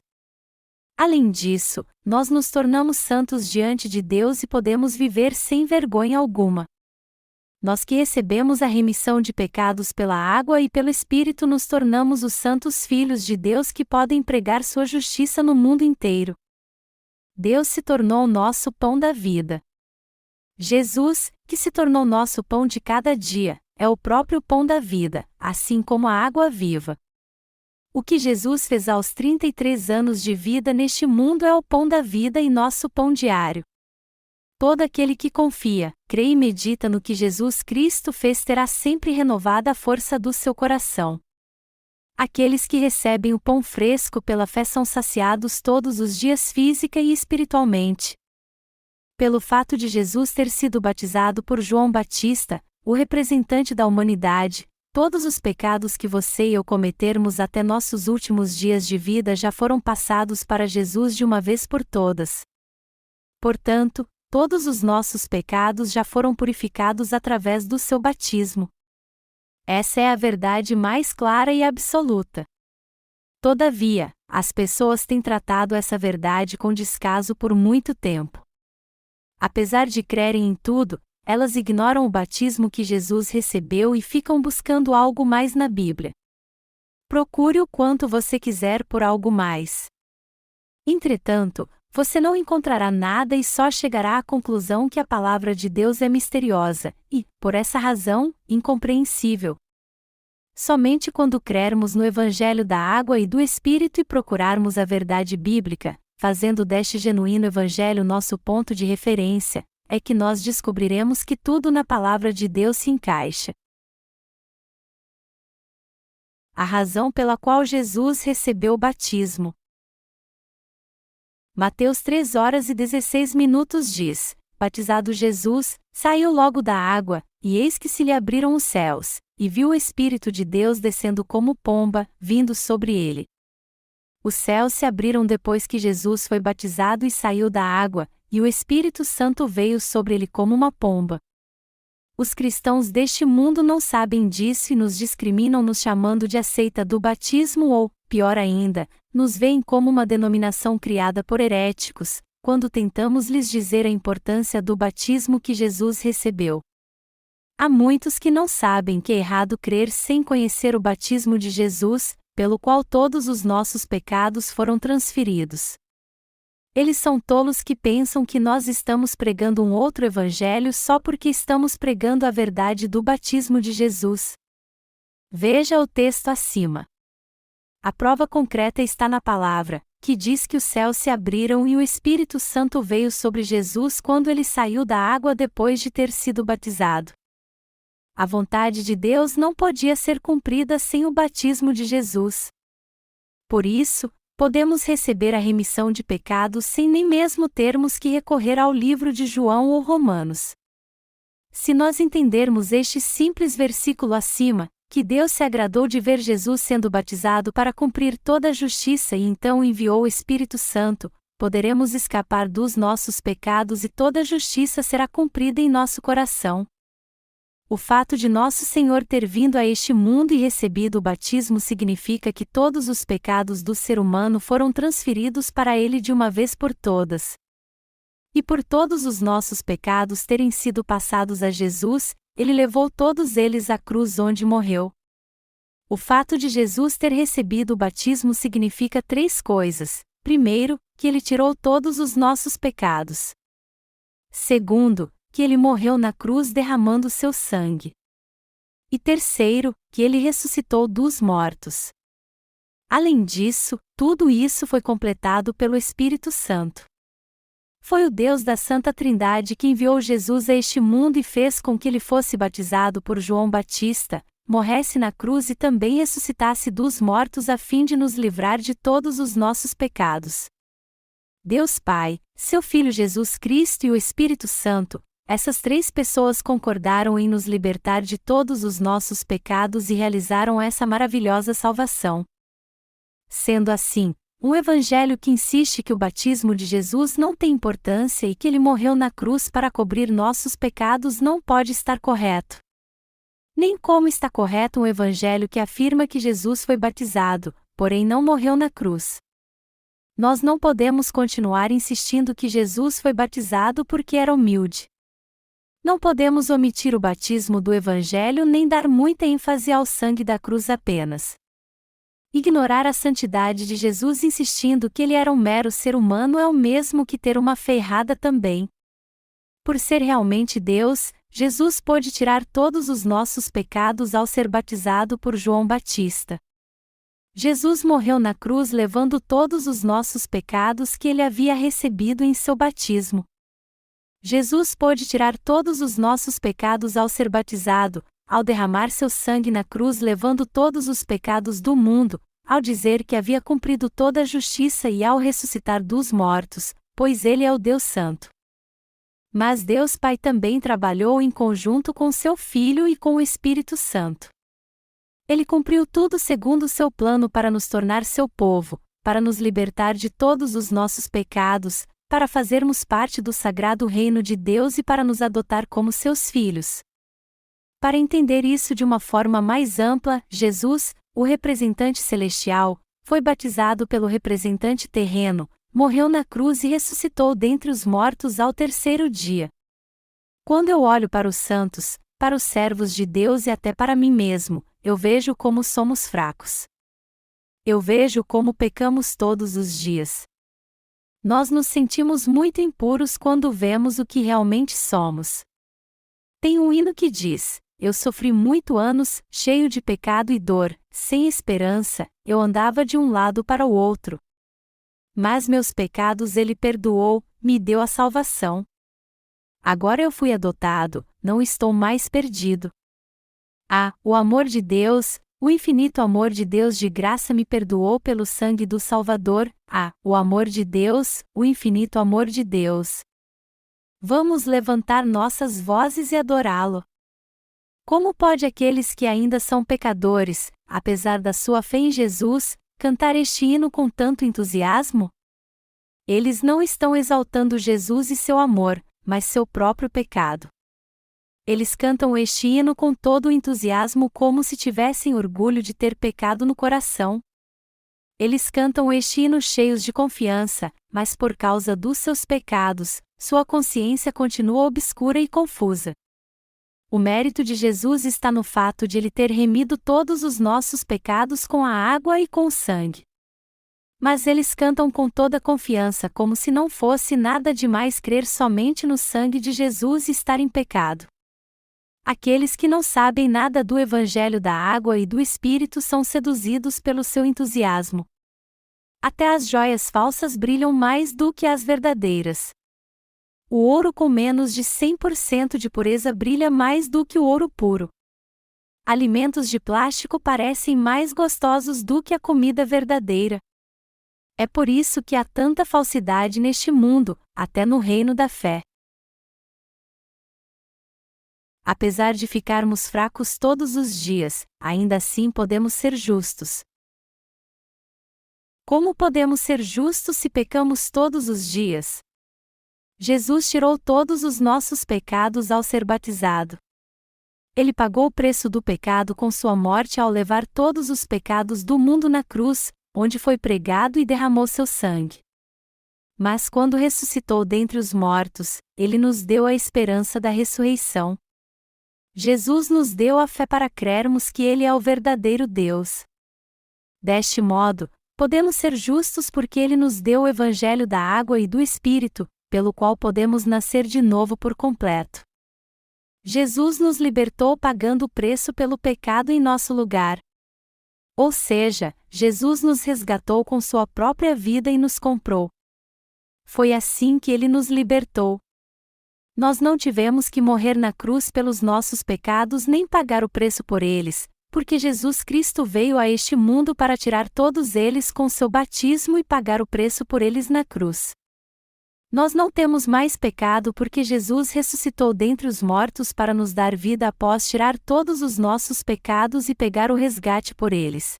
Além disso, nós nos tornamos santos diante de Deus e podemos viver sem vergonha alguma. Nós que recebemos a remissão de pecados pela água e pelo Espírito nos tornamos os santos filhos de Deus que podem pregar sua justiça no mundo inteiro. Deus se tornou nosso pão da vida. Jesus, que se tornou nosso pão de cada dia, é o próprio pão da vida, assim como a água viva. O que Jesus fez aos 33 anos de vida neste mundo é o pão da vida e nosso pão diário. Todo aquele que confia, crê e medita no que Jesus Cristo fez terá sempre renovada a força do seu coração. Aqueles que recebem o pão fresco pela fé são saciados todos os dias física e espiritualmente. Pelo fato de Jesus ter sido batizado por João Batista, o representante da humanidade, todos os pecados que você e eu cometermos até nossos últimos dias de vida já foram passados para Jesus de uma vez por todas. Portanto, todos os nossos pecados já foram purificados através do seu batismo. Essa é a verdade mais clara e absoluta. Todavia, as pessoas têm tratado essa verdade com descaso por muito tempo. Apesar de crerem em tudo, elas ignoram o batismo que Jesus recebeu e ficam buscando algo mais na Bíblia. Procure o quanto você quiser por algo mais. Entretanto, você não encontrará nada e só chegará à conclusão que a palavra de Deus é misteriosa e, por essa razão, incompreensível. Somente quando crermos no Evangelho da Água e do Espírito e procurarmos a verdade bíblica, fazendo deste genuíno Evangelho nosso ponto de referência, é que nós descobriremos que tudo na palavra de Deus se encaixa. A razão pela qual Jesus recebeu o batismo. Mateus 3:16 diz: Batizado Jesus, saiu logo da água, e eis que se lhe abriram os céus, e viu o Espírito de Deus descendo como pomba, vindo sobre ele. Os céus se abriram depois que Jesus foi batizado e saiu da água, e o Espírito Santo veio sobre ele como uma pomba. Os cristãos deste mundo não sabem disso e nos discriminam nos chamando de aceita do batismo ou, pior ainda, nos veem como uma denominação criada por heréticos, quando tentamos lhes dizer a importância do batismo que Jesus recebeu. Há muitos que não sabem que é errado crer sem conhecer o batismo de Jesus, pelo qual todos os nossos pecados foram transferidos. Eles são tolos que pensam que nós estamos pregando um outro evangelho só porque estamos pregando a verdade do batismo de Jesus. Veja o texto acima. A prova concreta está na palavra, que diz que os céus se abriram e o Espírito Santo veio sobre Jesus quando ele saiu da água depois de ter sido batizado. A vontade de Deus não podia ser cumprida sem o batismo de Jesus. Por isso, podemos receber a remissão de pecados sem nem mesmo termos que recorrer ao livro de João ou Romanos. Se nós entendermos este simples versículo acima, que Deus se agradou de ver Jesus sendo batizado para cumprir toda a justiça e então enviou o Espírito Santo, poderemos escapar dos nossos pecados e toda a justiça será cumprida em nosso coração. O fato de nosso Senhor ter vindo a este mundo e recebido o batismo significa que todos os pecados do ser humano foram transferidos para ele de uma vez por todas. E por todos os nossos pecados terem sido passados a Jesus, ele levou todos eles à cruz onde morreu. O fato de Jesus ter recebido o batismo significa três coisas. Primeiro, que ele tirou todos os nossos pecados. Segundo, que ele morreu na cruz derramando seu sangue. E terceiro, que ele ressuscitou dos mortos. Além disso, tudo isso foi completado pelo Espírito Santo. Foi o Deus da Santa Trindade que enviou Jesus a este mundo e fez com que ele fosse batizado por João Batista, morresse na cruz e também ressuscitasse dos mortos a fim de nos livrar de todos os nossos pecados. Deus Pai, seu Filho Jesus Cristo e o Espírito Santo, essas três pessoas concordaram em nos libertar de todos os nossos pecados e realizaram essa maravilhosa salvação. Sendo assim, um evangelho que insiste que o batismo de Jesus não tem importância e que ele morreu na cruz para cobrir nossos pecados não pode estar correto. Nem como está correto um evangelho que afirma que Jesus foi batizado, porém não morreu na cruz. Nós não podemos continuar insistindo que Jesus foi batizado porque era humilde. Não podemos omitir o batismo do evangelho nem dar muita ênfase ao sangue da cruz apenas. Ignorar a santidade de Jesus insistindo que ele era um mero ser humano é o mesmo que ter uma fé errada também. Por ser realmente Deus, Jesus pôde tirar todos os nossos pecados ao ser batizado por João Batista. Jesus morreu na cruz levando todos os nossos pecados que ele havia recebido em seu batismo. Jesus pôde tirar todos os nossos pecados ao ser batizado, ao derramar seu sangue na cruz levando todos os pecados do mundo, ao dizer que havia cumprido toda a justiça e ao ressuscitar dos mortos, pois ele é o Deus Santo. Mas Deus Pai também trabalhou em conjunto com seu Filho e com o Espírito Santo. Ele cumpriu tudo segundo seu plano para nos tornar seu povo, para nos libertar de todos os nossos pecados, para fazermos parte do sagrado reino de Deus e para nos adotar como seus filhos. Para entender isso de uma forma mais ampla, Jesus, o representante celestial, foi batizado pelo representante terreno, morreu na cruz e ressuscitou dentre os mortos ao terceiro dia. Quando eu olho para os santos, para os servos de Deus e até para mim mesmo, eu vejo como somos fracos. Eu vejo como pecamos todos os dias. Nós nos sentimos muito impuros quando vemos o que realmente somos. Tem um hino que diz: eu sofri muito anos, cheio de pecado e dor, sem esperança, eu andava de um lado para o outro. Mas meus pecados ele perdoou, me deu a salvação. Agora eu fui adotado, não estou mais perdido. Ah, o amor de Deus, o infinito amor de Deus de graça me perdoou pelo sangue do Salvador. Ah, o amor de Deus, o infinito amor de Deus. Vamos levantar nossas vozes e adorá-lo. Como pode aqueles que ainda são pecadores, apesar da sua fé em Jesus, cantar este hino com tanto entusiasmo? Eles não estão exaltando Jesus e seu amor, mas seu próprio pecado. Eles cantam este hino com todo o entusiasmo como se tivessem orgulho de ter pecado no coração. Eles cantam este hino cheios de confiança, mas por causa dos seus pecados, sua consciência continua obscura e confusa. O mérito de Jesus está no fato de ele ter remido todos os nossos pecados com a água e com o sangue. Mas eles cantam com toda confiança como se não fosse nada demais crer somente no sangue de Jesus e estar em pecado. Aqueles que não sabem nada do Evangelho da água e do Espírito são seduzidos pelo seu entusiasmo. Até as joias falsas brilham mais do que as verdadeiras. O ouro com menos de 100% de pureza brilha mais do que o ouro puro. Alimentos de plástico parecem mais gostosos do que a comida verdadeira. É por isso que há tanta falsidade neste mundo, até no reino da fé. Apesar de ficarmos fracos todos os dias, ainda assim podemos ser justos. Como podemos ser justos se pecamos todos os dias? Jesus tirou todos os nossos pecados ao ser batizado. Ele pagou o preço do pecado com sua morte ao levar todos os pecados do mundo na cruz, onde foi pregado e derramou seu sangue. Mas quando ressuscitou dentre os mortos, ele nos deu a esperança da ressurreição. Jesus nos deu a fé para crermos que ele é o verdadeiro Deus. Deste modo, podemos ser justos porque ele nos deu o Evangelho da água e do Espírito, pelo qual podemos nascer de novo por completo. Jesus nos libertou pagando o preço pelo pecado em nosso lugar. Ou seja, Jesus nos resgatou com sua própria vida e nos comprou. Foi assim que Ele nos libertou. Nós não tivemos que morrer na cruz pelos nossos pecados nem pagar o preço por eles, porque Jesus Cristo veio a este mundo para tirar todos eles com seu batismo e pagar o preço por eles na cruz. Nós não temos mais pecado porque Jesus ressuscitou dentre os mortos para nos dar vida após tirar todos os nossos pecados e pegar o resgate por eles.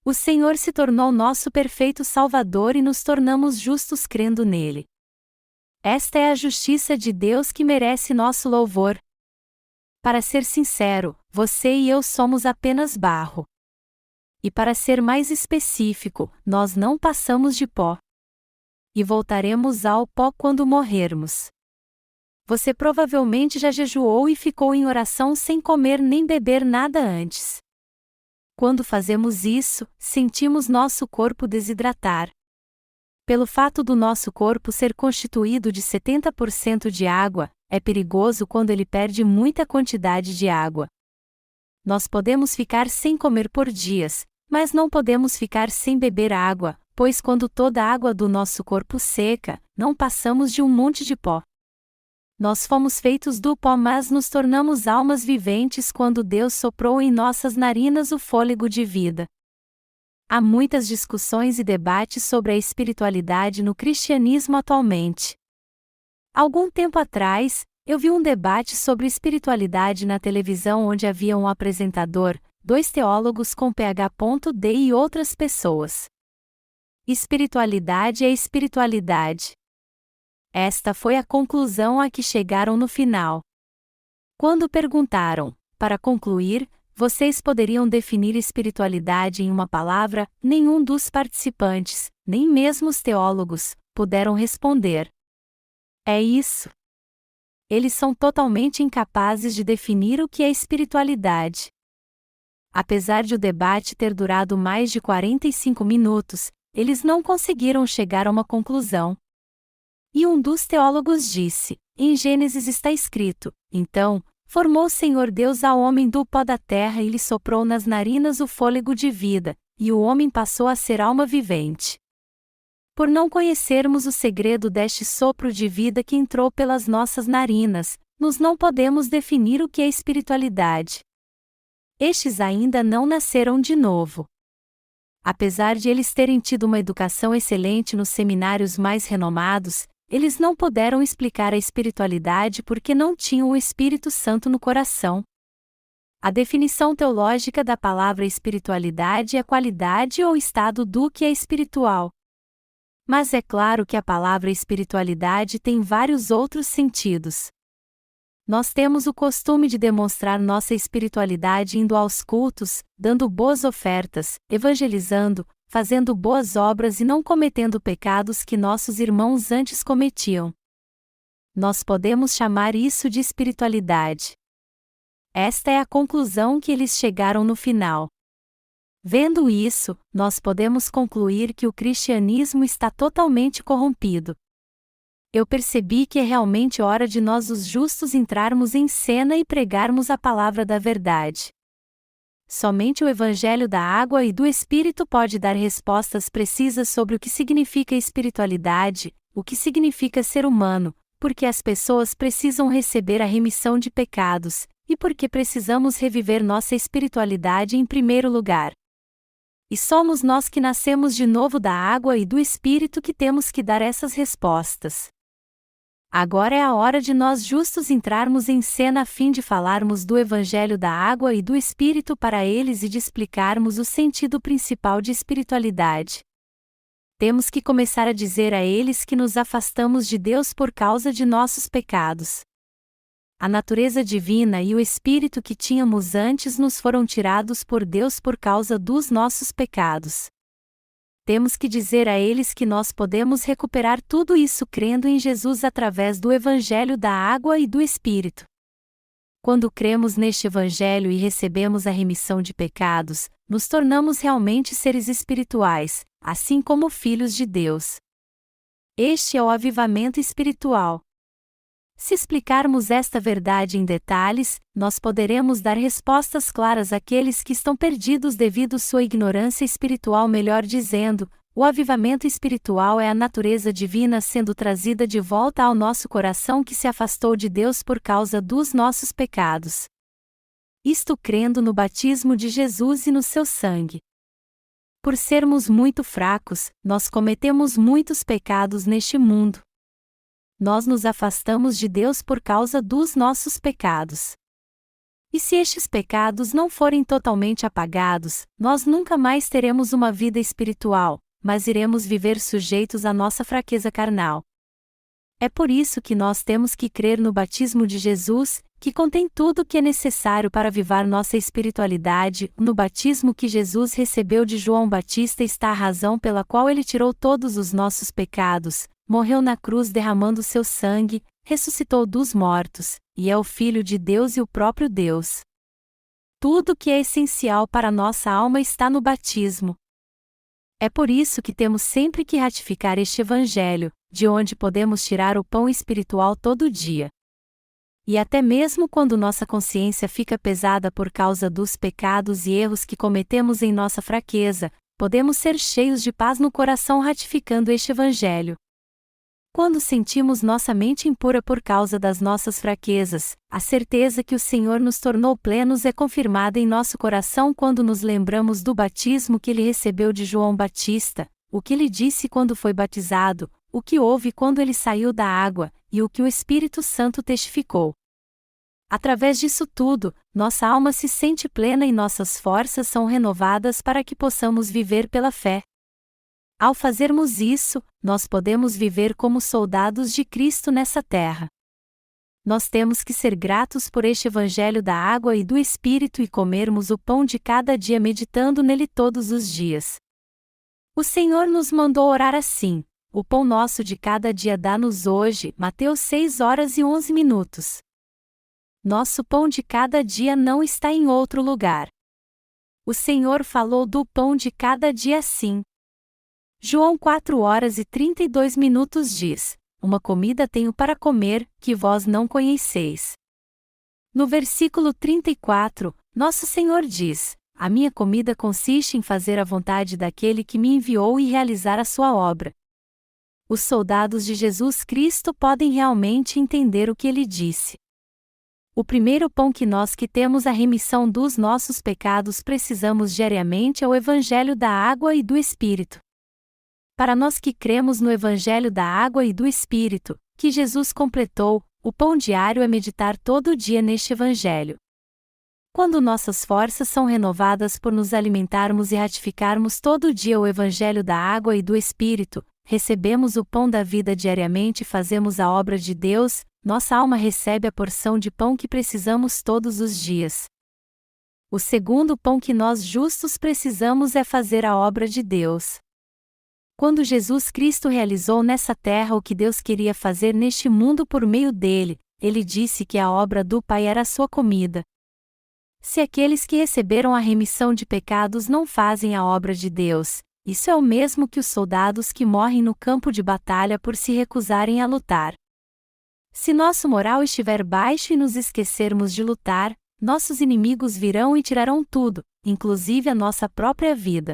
O Senhor se tornou nosso perfeito Salvador e nos tornamos justos crendo nele. Esta é a justiça de Deus que merece nosso louvor. Para ser sincero, você e eu somos apenas barro. E para ser mais específico, nós não passamos de pó. E voltaremos ao pó quando morrermos. Você provavelmente já jejuou e ficou em oração sem comer nem beber nada antes. Quando fazemos isso, sentimos nosso corpo desidratar. Pelo fato do nosso corpo ser constituído de 70% de água, é perigoso quando ele perde muita quantidade de água. Nós podemos ficar sem comer por dias, mas não podemos ficar sem beber água, pois quando toda a água do nosso corpo seca, não passamos de um monte de pó. Nós fomos feitos do pó, mas nos tornamos almas viventes quando Deus soprou em nossas narinas o fôlego de vida. Há muitas discussões e debates sobre a espiritualidade no cristianismo atualmente. Algum tempo atrás, eu vi um debate sobre espiritualidade na televisão onde havia um apresentador, 2 teólogos com PhD e outras pessoas. Espiritualidade é espiritualidade. Esta foi a conclusão a que chegaram no final. Quando perguntaram, para concluir, vocês poderiam definir espiritualidade em uma palavra, nenhum dos participantes, nem mesmo os teólogos, puderam responder. É isso. Eles são totalmente incapazes de definir o que é espiritualidade. Apesar de o debate ter durado mais de 45 minutos, eles não conseguiram chegar a uma conclusão. E um dos teólogos disse: em Gênesis está escrito, então, formou o Senhor Deus ao homem do pó da terra e lhe soprou nas narinas o fôlego de vida, e o homem passou a ser alma vivente. Por não conhecermos o segredo deste sopro de vida que entrou pelas nossas narinas, nós não podemos definir o que é espiritualidade. Estes ainda não nasceram de novo. Apesar de eles terem tido uma educação excelente nos seminários mais renomados, eles não puderam explicar a espiritualidade porque não tinham o Espírito Santo no coração. A definição teológica da palavra espiritualidade é a qualidade ou estado do que é espiritual. Mas é claro que a palavra espiritualidade tem vários outros sentidos. Nós temos o costume de demonstrar nossa espiritualidade indo aos cultos, dando boas ofertas, evangelizando, fazendo boas obras e não cometendo pecados que nossos irmãos antes cometiam. Nós podemos chamar isso de espiritualidade. Esta é a conclusão que eles chegaram no final. Vendo isso, nós podemos concluir que o cristianismo está totalmente corrompido. Eu percebi que é realmente hora de nós os justos entrarmos em cena e pregarmos a palavra da verdade. Somente o Evangelho da Água e do Espírito pode dar respostas precisas sobre o que significa espiritualidade, o que significa ser humano, porque as pessoas precisam receber a remissão de pecados, e porque precisamos reviver nossa espiritualidade em primeiro lugar. E somos nós que nascemos de novo da água e do Espírito que temos que dar essas respostas. Agora é a hora de nós justos entrarmos em cena a fim de falarmos do Evangelho da Água e do Espírito para eles e de explicarmos o sentido principal de espiritualidade. Temos que começar a dizer a eles que nos afastamos de Deus por causa de nossos pecados. A natureza divina e o Espírito que tínhamos antes nos foram tirados por Deus por causa dos nossos pecados. Temos que dizer a eles que nós podemos recuperar tudo isso crendo em Jesus através do Evangelho da Água e do Espírito. Quando cremos neste Evangelho e recebemos a remissão de pecados, nos tornamos realmente seres espirituais, assim como filhos de Deus. Este é o avivamento espiritual. Se explicarmos esta verdade em detalhes, nós poderemos dar respostas claras àqueles que estão perdidos devido sua ignorância espiritual, melhor dizendo, O avivamento espiritual é a natureza divina sendo trazida de volta ao nosso coração que se afastou de Deus por causa dos nossos pecados. Isto crendo no batismo de Jesus e no seu sangue. Por sermos muito fracos, nós cometemos muitos pecados neste mundo. Nós nos afastamos de Deus por causa dos nossos pecados. E se estes pecados não forem totalmente apagados, nós nunca mais teremos uma vida espiritual, mas iremos viver sujeitos à nossa fraqueza carnal. É por isso que nós temos que crer no batismo de Jesus, que contém tudo o que é necessário para avivar nossa espiritualidade. No batismo que Jesus recebeu de João Batista está a razão pela qual ele tirou todos os nossos pecados, morreu na cruz derramando seu sangue, ressuscitou dos mortos, e é o Filho de Deus e o próprio Deus. Tudo o que é essencial para nossa alma está no batismo. É por isso que temos sempre que ratificar este Evangelho, de onde podemos tirar o pão espiritual todo dia. E até mesmo quando nossa consciência fica pesada por causa dos pecados e erros que cometemos em nossa fraqueza, podemos ser cheios de paz no coração ratificando este Evangelho. Quando sentimos nossa mente impura por causa das nossas fraquezas, a certeza que o Senhor nos tornou plenos é confirmada em nosso coração quando nos lembramos do batismo que ele recebeu de João Batista, o que ele disse quando foi batizado, o que houve quando ele saiu da água, e o que o Espírito Santo testificou. Através disso tudo, nossa alma se sente plena e nossas forças são renovadas para que possamos viver pela fé. Ao fazermos isso, nós podemos viver como soldados de Cristo nessa terra. Nós temos que ser gratos por este Evangelho da água e do Espírito e comermos o pão de cada dia meditando nele todos os dias. O Senhor nos mandou orar assim: o pão nosso de cada dia dá-nos hoje, Mateus 6:11. Nosso pão de cada dia não está em outro lugar. O Senhor falou do pão de cada dia assim. João 4:32 diz: uma comida tenho para comer, que vós não conheceis. No versículo 34, nosso Senhor diz: a minha comida consiste em fazer a vontade daquele que me enviou e realizar a sua obra. Os soldados de Jesus Cristo podem realmente entender o que ele disse. O primeiro pão que nós que temos a remissão dos nossos pecados precisamos diariamente é o Evangelho da água e do Espírito. Para nós que cremos no Evangelho da água e do Espírito, que Jesus completou, o pão diário é meditar todo dia neste Evangelho. Quando nossas forças são renovadas por nos alimentarmos e ratificarmos todo dia o Evangelho da água e do Espírito, recebemos o pão da vida diariamente e fazemos a obra de Deus, nossa alma recebe a porção de pão que precisamos todos os dias. O segundo pão que nós justos precisamos é fazer a obra de Deus. Quando Jesus Cristo realizou nessa terra o que Deus queria fazer neste mundo por meio dele, ele disse que a obra do Pai era a sua comida. Se aqueles que receberam a remissão de pecados não fazem a obra de Deus, isso é o mesmo que os soldados que morrem no campo de batalha por se recusarem a lutar. Se nosso moral estiver baixo e nos esquecermos de lutar, nossos inimigos virão e tirarão tudo, inclusive a nossa própria vida.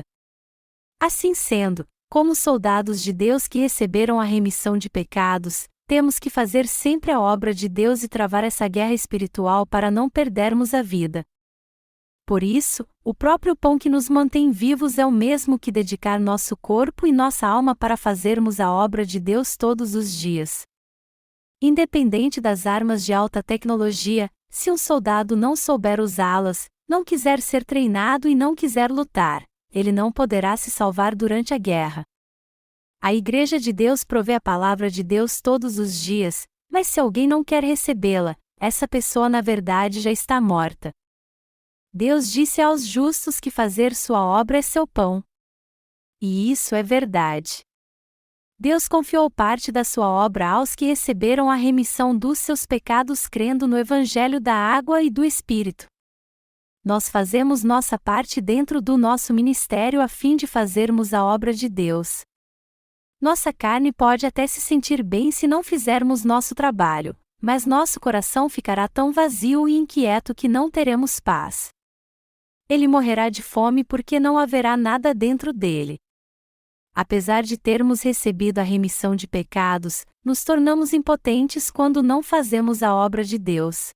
Assim sendo, como soldados de Deus que receberam a remissão de pecados, temos que fazer sempre a obra de Deus e travar essa guerra espiritual para não perdermos a vida. Por isso, o próprio pão que nos mantém vivos é o mesmo que dedicar nosso corpo e nossa alma para fazermos a obra de Deus todos os dias. Independente das armas de alta tecnologia, se um soldado não souber usá-las, não quiser ser treinado e não quiser lutar, ele não poderá se salvar durante a guerra. A Igreja de Deus provê a palavra de Deus todos os dias, mas se alguém não quer recebê-la, essa pessoa na verdade já está morta. Deus disse aos justos que fazer sua obra é seu pão. E isso é verdade. Deus confiou parte da sua obra aos que receberam a remissão dos seus pecados crendo no Evangelho da água e do Espírito. Nós fazemos nossa parte dentro do nosso ministério a fim de fazermos a obra de Deus. Nossa carne pode até se sentir bem se não fizermos nosso trabalho, mas nosso coração ficará tão vazio e inquieto que não teremos paz. Ele morrerá de fome porque não haverá nada dentro dele. Apesar de termos recebido a remissão de pecados, nos tornamos impotentes quando não fazemos a obra de Deus.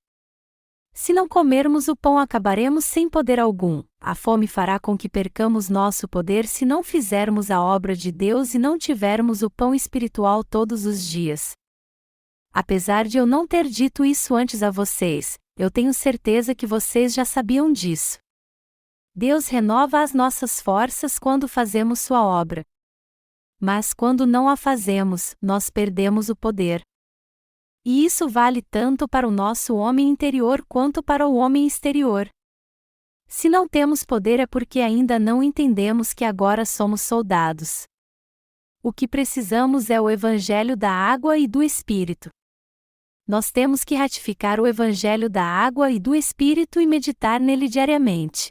Se não comermos o pão, acabaremos sem poder algum. A fome fará com que percamos nosso poder se não fizermos a obra de Deus e não tivermos o pão espiritual todos os dias. Apesar de eu não ter dito isso antes a vocês, eu tenho certeza que vocês já sabiam disso. Deus renova as nossas forças quando fazemos sua obra. Mas quando não a fazemos, nós perdemos o poder. E isso vale tanto para o nosso homem interior quanto para o homem exterior. Se não temos poder é porque ainda não entendemos que agora somos soldados. O que precisamos é o Evangelho da água e do Espírito. Nós temos que ratificar o Evangelho da água e do Espírito e meditar nele diariamente.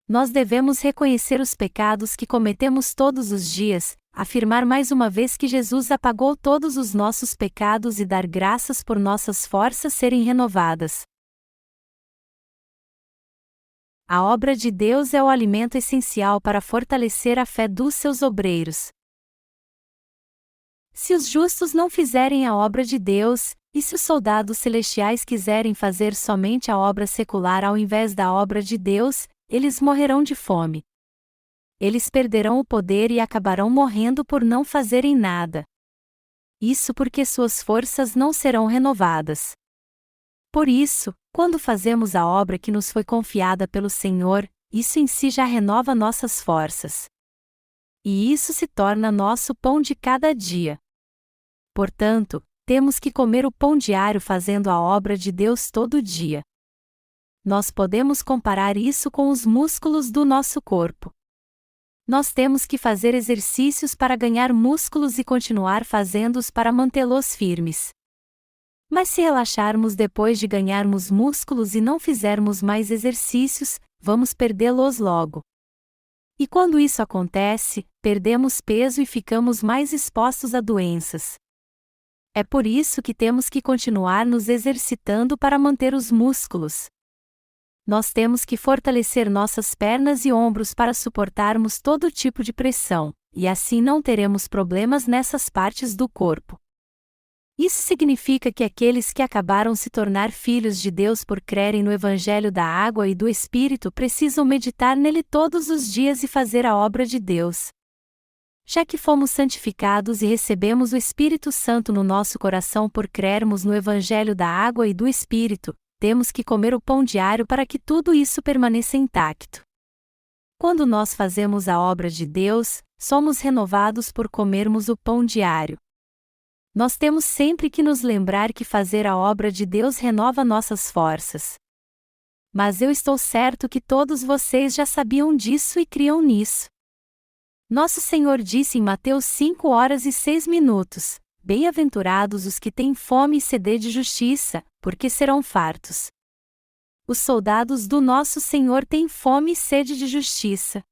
Nós devemos reconhecer os pecados que cometemos todos os dias, afirmar mais uma vez que Jesus apagou todos os nossos pecados e dar graças por nossas forças serem renovadas. A obra de Deus é o alimento essencial para fortalecer a fé dos seus obreiros. Se os justos não fizerem a obra de Deus, e se os soldados celestiais quiserem fazer somente a obra secular ao invés da obra de Deus, eles morrerão de fome. Eles perderão o poder e acabarão morrendo por não fazerem nada. Isso porque suas forças não serão renovadas. Por isso, quando fazemos a obra que nos foi confiada pelo Senhor, isso em si já renova nossas forças. E isso se torna nosso pão de cada dia. Portanto, temos que comer o pão diário fazendo a obra de Deus todo dia. Nós podemos comparar isso com os músculos do nosso corpo. Nós temos que fazer exercícios para ganhar músculos e continuar fazendo-os para mantê-los firmes. Mas se relaxarmos depois de ganharmos músculos e não fizermos mais exercícios, vamos perdê-los logo. E quando isso acontece, perdemos peso e ficamos mais expostos a doenças. É por isso que temos que continuar nos exercitando para manter os músculos. Nós temos que fortalecer nossas pernas e ombros para suportarmos todo tipo de pressão, e assim não teremos problemas nessas partes do corpo. Isso significa que aqueles que acabaram se tornar filhos de Deus por crerem no Evangelho da água e do Espírito precisam meditar nele todos os dias e fazer a obra de Deus. Já que fomos santificados e recebemos o Espírito Santo no nosso coração por crermos no Evangelho da água e do Espírito, temos que comer o pão diário para que tudo isso permaneça intacto. Quando nós fazemos a obra de Deus, somos renovados por comermos o pão diário. Nós temos sempre que nos lembrar que fazer a obra de Deus renova nossas forças. Mas eu estou certo que todos vocês já sabiam disso e criam nisso. Nosso Senhor disse em Mateus 5:06, Bem-aventurados os que têm fome e sede de justiça, porque serão fartos. Os soldados do nosso Senhor têm fome e sede de justiça.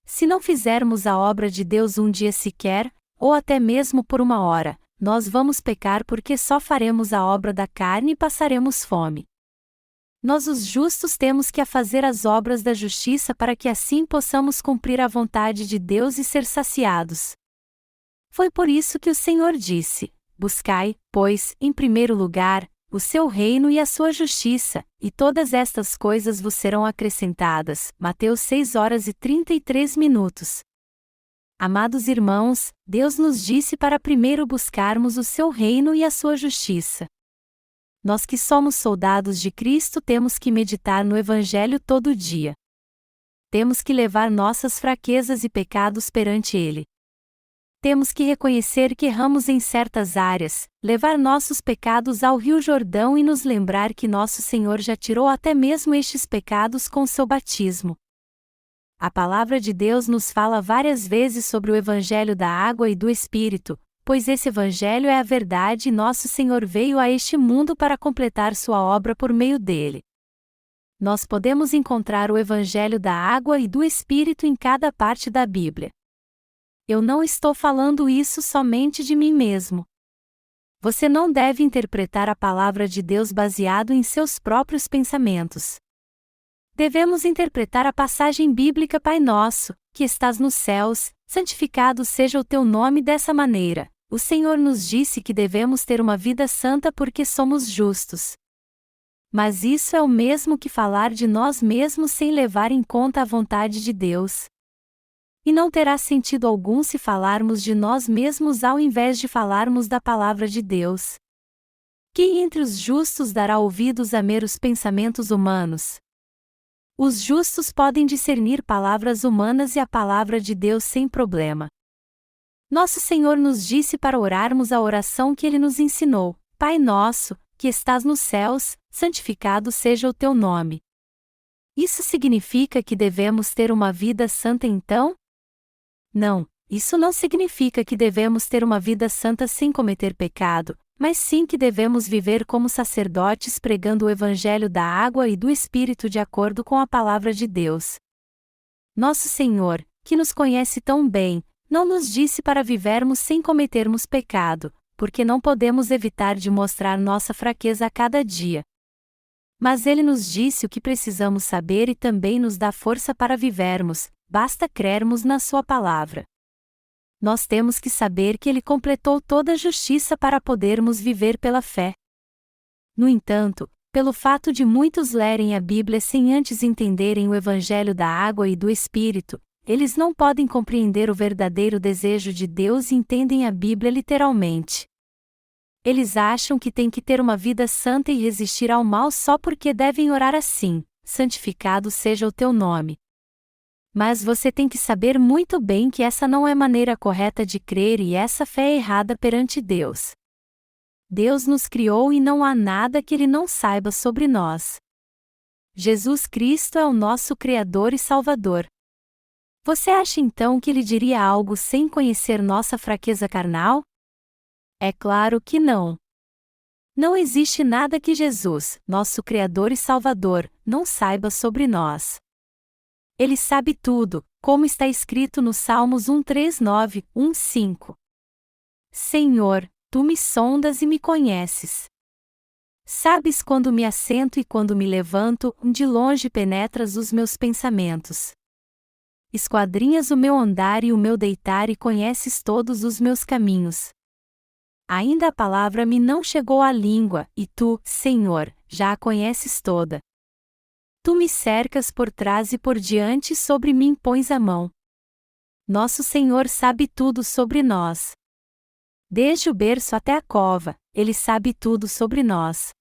Se não fizermos a obra de Deus um dia sequer, ou até mesmo por uma hora, nós vamos pecar porque só faremos a obra da carne e passaremos fome. Nós os justos temos que fazer as obras da justiça para que assim possamos cumprir a vontade de Deus e ser saciados. Foi por isso que o Senhor disse: Buscai, pois, em primeiro lugar, o seu reino e a sua justiça, e todas estas coisas vos serão acrescentadas. Mateus 6:33. Amados irmãos, Deus nos disse para primeiro buscarmos o seu reino e a sua justiça. Nós que somos soldados de Cristo temos que meditar no Evangelho todo dia. Temos que levar nossas fraquezas e pecados perante Ele. Temos que reconhecer que erramos em certas áreas, levar nossos pecados ao Rio Jordão e nos lembrar que nosso Senhor já tirou até mesmo estes pecados com seu batismo. A palavra de Deus nos fala várias vezes sobre o Evangelho da água e do Espírito, pois esse Evangelho é a verdade e nosso Senhor veio a este mundo para completar sua obra por meio dele. Nós podemos encontrar o Evangelho da água e do Espírito em cada parte da Bíblia. Eu não estou falando isso somente de mim mesmo. Você não deve interpretar a palavra de Deus baseado em seus próprios pensamentos. Devemos interpretar a passagem bíblica Pai Nosso, que estás nos céus, santificado seja o teu nome. Dessa maneira, o Senhor nos disse que devemos ter uma vida santa porque somos justos. Mas isso é o mesmo que falar de nós mesmos sem levar em conta a vontade de Deus. E não terá sentido algum se falarmos de nós mesmos ao invés de falarmos da palavra de Deus. Quem entre os justos dará ouvidos a meros pensamentos humanos? Os justos podem discernir palavras humanas e a palavra de Deus sem problema. Nosso Senhor nos disse para orarmos a oração que Ele nos ensinou: Pai nosso, que estás nos céus, santificado seja o teu nome. Isso significa que devemos ter uma vida santa então? Não, isso não significa que devemos ter uma vida santa sem cometer pecado, mas sim que devemos viver como sacerdotes pregando o Evangelho da água e do Espírito de acordo com a palavra de Deus. Nosso Senhor, que nos conhece tão bem, não nos disse para vivermos sem cometermos pecado, porque não podemos evitar de mostrar nossa fraqueza a cada dia. Mas Ele nos disse o que precisamos saber e também nos dá força para vivermos, basta crermos na Sua palavra. Nós temos que saber que Ele completou toda a justiça para podermos viver pela fé. No entanto, pelo fato de muitos lerem a Bíblia sem antes entenderem o Evangelho da água e do Espírito, eles não podem compreender o verdadeiro desejo de Deus e entendem a Bíblia literalmente. Eles acham que têm que ter uma vida santa e resistir ao mal só porque devem orar assim: santificado seja o teu nome. Mas você tem que saber muito bem que essa não é a maneira correta de crer e essa fé é errada perante Deus. Deus nos criou e não há nada que Ele não saiba sobre nós. Jesus Cristo é o nosso Criador e Salvador. Você acha então que Ele diria algo sem conhecer nossa fraqueza carnal? É claro que não. Não existe nada que Jesus, nosso Criador e Salvador, não saiba sobre nós. Ele sabe tudo, como está escrito no Salmos 139, 1:5. Senhor, Tu me sondas e me conheces. Sabes quando me assento e quando me levanto, de longe penetras os meus pensamentos. Esquadrinhas o meu andar e o meu deitar e conheces todos os meus caminhos. Ainda a palavra me não chegou à língua, e Tu, Senhor, já a conheces toda. Tu me cercas por trás e por diante e sobre mim pões a mão. Nosso Senhor sabe tudo sobre nós. Desde o berço até a cova, Ele sabe tudo sobre nós.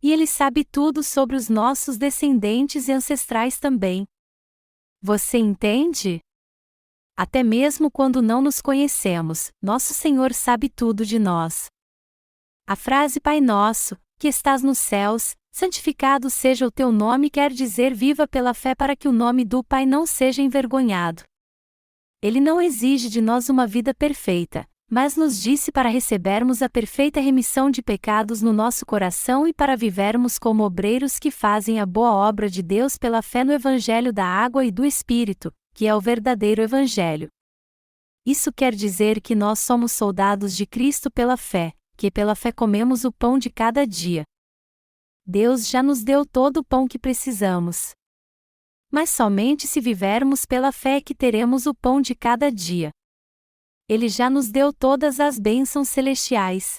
E Ele sabe tudo sobre os nossos descendentes e ancestrais também. Você entende? Até mesmo quando não nos conhecemos, nosso Senhor sabe tudo de nós. A frase Pai Nosso, que estás nos céus, santificado seja o teu nome quer dizer viva pela fé para que o nome do Pai não seja envergonhado. Ele não exige de nós uma vida perfeita, mas nos disse para recebermos a perfeita remissão de pecados no nosso coração e para vivermos como obreiros que fazem a boa obra de Deus pela fé no Evangelho da água e do Espírito, que é o verdadeiro Evangelho. Isso quer dizer que nós somos soldados de Cristo pela fé, que pela fé comemos o pão de cada dia. Deus já nos deu todo o pão que precisamos. Mas somente se vivermos pela fé é que teremos o pão de cada dia. Ele já nos deu todas as bênçãos celestiais.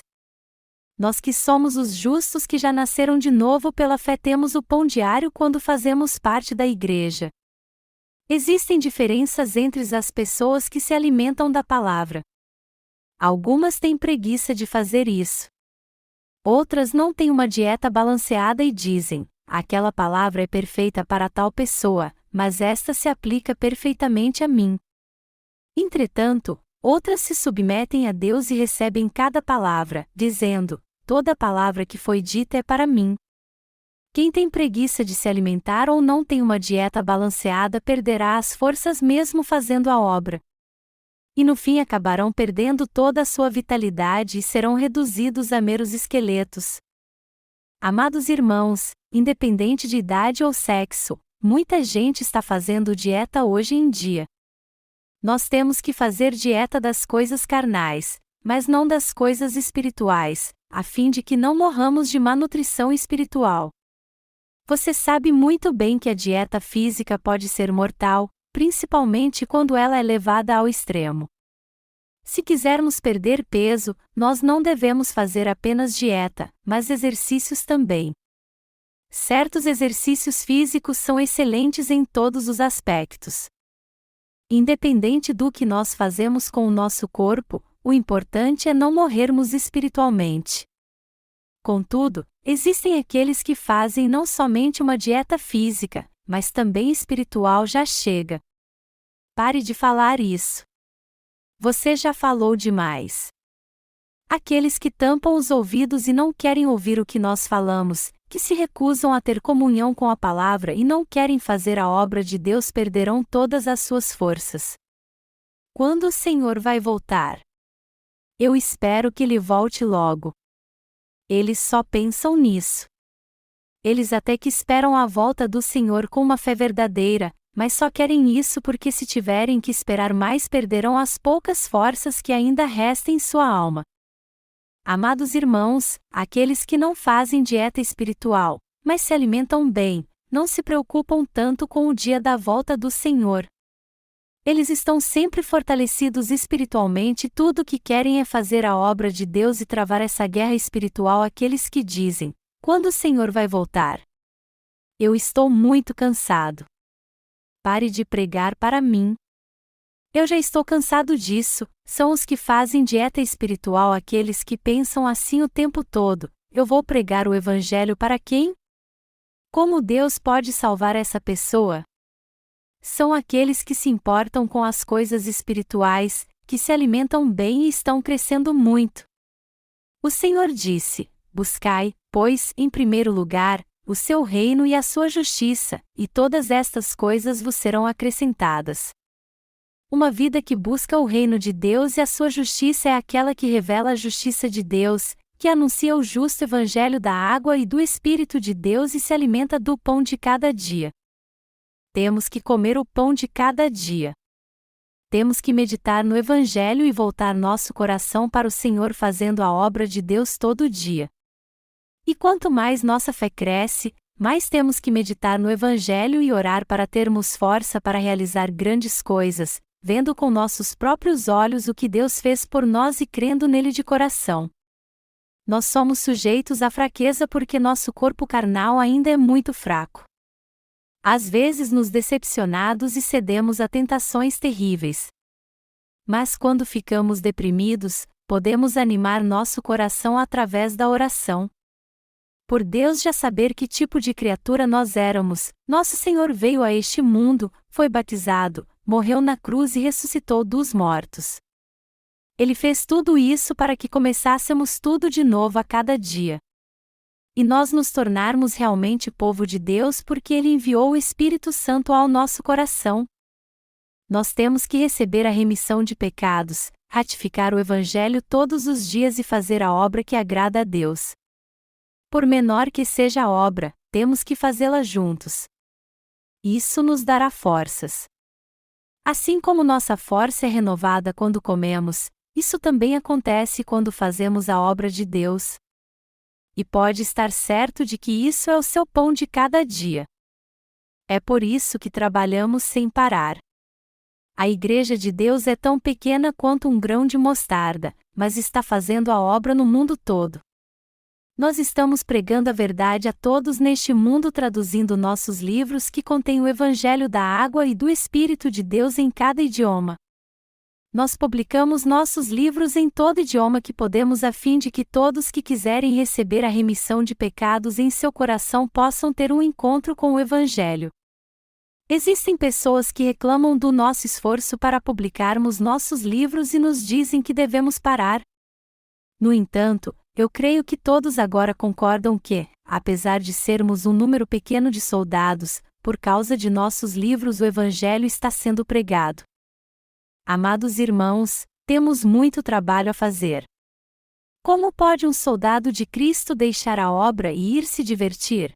Nós que somos os justos que já nasceram de novo pela fé temos o pão diário quando fazemos parte da igreja. Existem diferenças entre as pessoas que se alimentam da palavra. Algumas têm preguiça de fazer isso. Outras não têm uma dieta balanceada e dizem: aquela palavra é perfeita para tal pessoa, mas esta se aplica perfeitamente a mim. Entretanto, outras se submetem a Deus e recebem cada palavra, dizendo: toda palavra que foi dita é para mim. Quem tem preguiça de se alimentar ou não tem uma dieta balanceada perderá as forças mesmo fazendo a obra. E no fim acabarão perdendo toda a sua vitalidade e serão reduzidos a meros esqueletos. Amados irmãos, independente de idade ou sexo, muita gente está fazendo dieta hoje em dia. Nós temos que fazer dieta das coisas carnais, mas não das coisas espirituais, a fim de que não morramos de má nutrição espiritual. Você sabe muito bem que a dieta física pode ser mortal, principalmente quando ela é levada ao extremo. Se quisermos perder peso, nós não devemos fazer apenas dieta, mas exercícios também. Certos exercícios físicos são excelentes em todos os aspectos. Independente do que nós fazemos com o nosso corpo, o importante é não morrermos espiritualmente. Contudo, existem aqueles que fazem não somente uma dieta física, mas também espiritual. Já chega. Pare de falar isso. Você já falou demais. Aqueles que tampam os ouvidos e não querem ouvir o que nós falamos, que se recusam a ter comunhão com a palavra e não querem fazer a obra de Deus, perderão todas as suas forças. Quando o Senhor vai voltar? Eu espero que ele volte logo. Eles só pensam nisso. Eles até que esperam a volta do Senhor com uma fé verdadeira, mas só querem isso porque se tiverem que esperar mais perderão as poucas forças que ainda restam em sua alma. Amados irmãos, aqueles que não fazem dieta espiritual, mas se alimentam bem, não se preocupam tanto com o dia da volta do Senhor. Eles estão sempre fortalecidos espiritualmente e tudo o que querem é fazer a obra de Deus e travar essa guerra espiritual. Aqueles que dizem: quando o Senhor vai voltar? Eu estou muito cansado. Pare de pregar para mim. Eu já estou cansado disso. São os que fazem dieta espiritual, aqueles que pensam assim o tempo todo: eu vou pregar o Evangelho para quem? Como Deus pode salvar essa pessoa? São aqueles que se importam com as coisas espirituais, que se alimentam bem e estão crescendo muito. O Senhor disse: buscai, pois, em primeiro lugar, o seu reino e a sua justiça, e todas estas coisas vos serão acrescentadas. Uma vida que busca o reino de Deus e a sua justiça é aquela que revela a justiça de Deus, que anuncia o justo evangelho da água e do Espírito de Deus e se alimenta do pão de cada dia. Temos que comer o pão de cada dia. Temos que meditar no Evangelho e voltar nosso coração para o Senhor, fazendo a obra de Deus todo dia. E quanto mais nossa fé cresce, mais temos que meditar no Evangelho e orar para termos força para realizar grandes coisas, vendo com nossos próprios olhos o que Deus fez por nós e crendo nele de coração. Nós somos sujeitos à fraqueza porque nosso corpo carnal ainda é muito fraco. Às vezes nos decepcionamos e cedemos a tentações terríveis. Mas quando ficamos deprimidos, podemos animar nosso coração através da oração. Por Deus já saber que tipo de criatura nós éramos, nosso Senhor veio a este mundo, foi batizado, morreu na cruz e ressuscitou dos mortos. Ele fez tudo isso para que começássemos tudo de novo a cada dia. E nós nos tornarmos realmente povo de Deus porque Ele enviou o Espírito Santo ao nosso coração. Nós temos que receber a remissão de pecados, ratificar o Evangelho todos os dias e fazer a obra que agrada a Deus. Por menor que seja a obra, temos que fazê-la juntos. Isso nos dará forças. Assim como nossa força é renovada quando comemos, isso também acontece quando fazemos a obra de Deus. E pode estar certo de que isso é o seu pão de cada dia. É por isso que trabalhamos sem parar. A Igreja de Deus é tão pequena quanto um grão de mostarda, mas está fazendo a obra no mundo todo. Nós estamos pregando a verdade a todos neste mundo, traduzindo nossos livros que contêm o Evangelho da água e do Espírito de Deus em cada idioma. Nós publicamos nossos livros em todo idioma que podemos, a fim de que todos que quiserem receber a remissão de pecados em seu coração possam ter um encontro com o Evangelho. Existem pessoas que reclamam do nosso esforço para publicarmos nossos livros e nos dizem que devemos parar. No entanto, eu creio que todos agora concordam que, apesar de sermos um número pequeno de soldados, por causa de nossos livros o Evangelho está sendo pregado. Amados irmãos, temos muito trabalho a fazer. Como pode um soldado de Cristo deixar a obra e ir se divertir?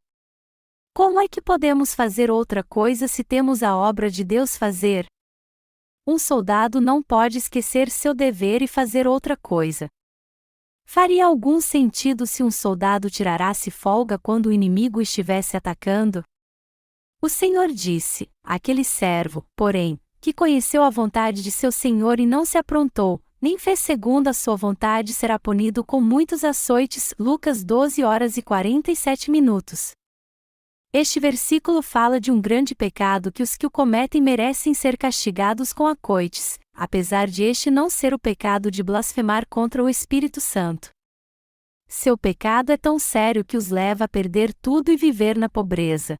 Como é que podemos fazer outra coisa se temos a obra de Deus fazer? Um soldado não pode esquecer seu dever e fazer outra coisa. Faria algum sentido se um soldado tirasse folga quando o inimigo estivesse atacando? O Senhor disse: aquele servo, porém, que conheceu a vontade de seu senhor e não se aprontou, nem fez segundo a sua vontade, será punido com muitos açoites. Lucas 12h47. Este versículo fala de um grande pecado que os que o cometem merecem ser castigados com açoites, apesar de este não ser o pecado de blasfemar contra o Espírito Santo. Seu pecado é tão sério que os leva a perder tudo e viver na pobreza.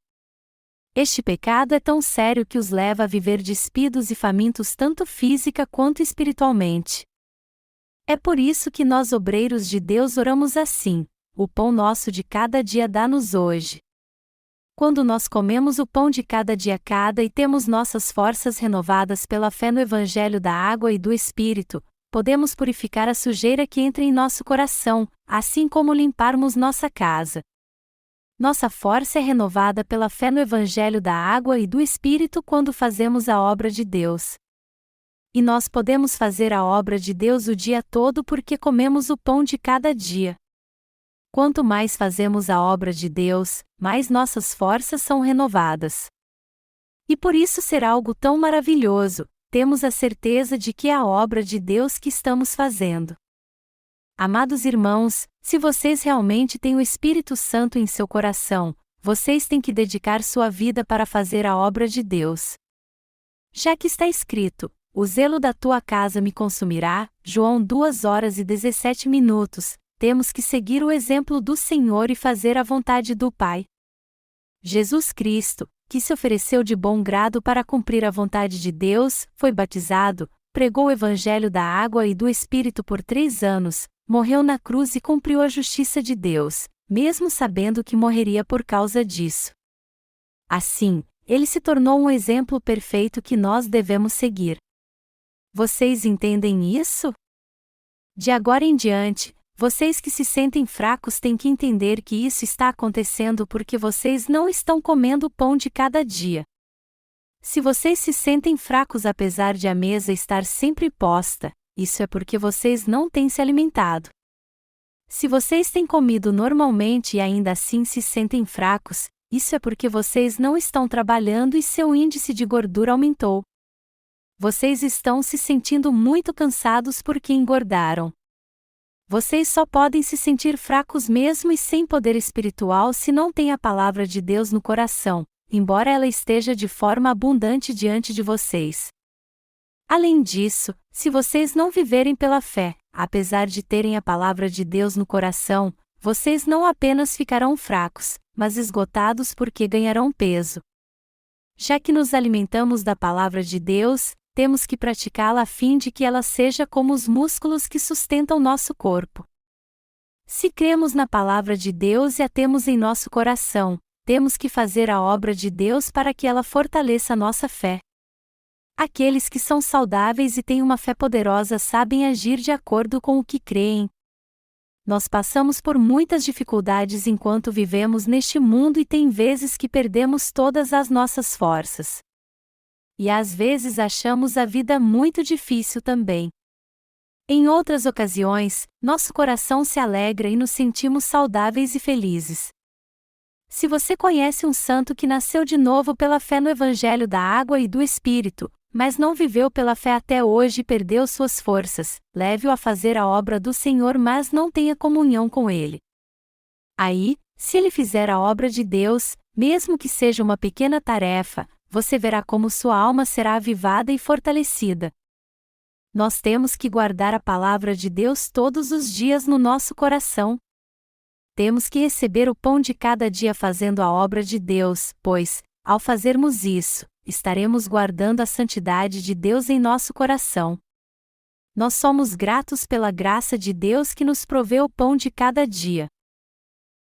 Este pecado é tão sério que os leva a viver despidos e famintos tanto física quanto espiritualmente. É por isso que nós, obreiros de Deus, oramos assim: o pão nosso de cada dia dá-nos hoje. Quando nós comemos o pão de cada dia e temos nossas forças renovadas pela fé no Evangelho da água e do Espírito, podemos purificar a sujeira que entra em nosso coração, assim como limparmos nossa casa. Nossa força é renovada pela fé no Evangelho da água e do Espírito quando fazemos a obra de Deus. E nós podemos fazer a obra de Deus o dia todo porque comemos o pão de cada dia. Quanto mais fazemos a obra de Deus, mais nossas forças são renovadas. E por isso ser algo tão maravilhoso, temos a certeza de que é a obra de Deus que estamos fazendo. Amados irmãos, se vocês realmente têm o Espírito Santo em seu coração, vocês têm que dedicar sua vida para fazer a obra de Deus. Já que está escrito: o zelo da tua casa me consumirá, João 2h17, temos que seguir o exemplo do Senhor e fazer a vontade do Pai. Jesus Cristo, que se ofereceu de bom grado para cumprir a vontade de Deus, foi batizado, pregou o Evangelho da água e do Espírito por 3 anos, morreu na cruz e cumpriu a justiça de Deus, mesmo sabendo que morreria por causa disso. Assim, ele se tornou um exemplo perfeito que nós devemos seguir. Vocês entendem isso? De agora em diante, vocês que se sentem fracos têm que entender que isso está acontecendo porque vocês não estão comendo o pão de cada dia. Se vocês se sentem fracos apesar de a mesa estar sempre posta, isso é porque vocês não têm se alimentado. Se vocês têm comido normalmente e ainda assim se sentem fracos, isso é porque vocês não estão trabalhando e seu índice de gordura aumentou. Vocês estão se sentindo muito cansados porque engordaram. Vocês só podem se sentir fracos mesmo e sem poder espiritual se não têm a palavra de Deus no coração, embora ela esteja de forma abundante diante de vocês. Além disso, se vocês não viverem pela fé, apesar de terem a palavra de Deus no coração, vocês não apenas ficarão fracos, mas esgotados porque ganharão peso. Já que nos alimentamos da palavra de Deus, temos que praticá-la a fim de que ela seja como os músculos que sustentam nosso corpo. Se cremos na palavra de Deus e a temos em nosso coração, temos que fazer a obra de Deus para que ela fortaleça nossa fé. Aqueles que são saudáveis e têm uma fé poderosa sabem agir de acordo com o que creem. Nós passamos por muitas dificuldades enquanto vivemos neste mundo e tem vezes que perdemos todas as nossas forças. E às vezes achamos a vida muito difícil também. Em outras ocasiões, nosso coração se alegra e nos sentimos saudáveis e felizes. Se você conhece um santo que nasceu de novo pela fé no Evangelho da água e do Espírito, mas não viveu pela fé até hoje e perdeu suas forças, leve-o a fazer a obra do Senhor, mas não tenha comunhão com ele. Aí, se ele fizer a obra de Deus, mesmo que seja uma pequena tarefa, você verá como sua alma será avivada e fortalecida. Nós temos que guardar a palavra de Deus todos os dias no nosso coração. Temos que receber o pão de cada dia fazendo a obra de Deus, pois, ao fazermos isso, estaremos guardando a santidade de Deus em nosso coração. Nós somos gratos pela graça de Deus que nos provê o pão de cada dia.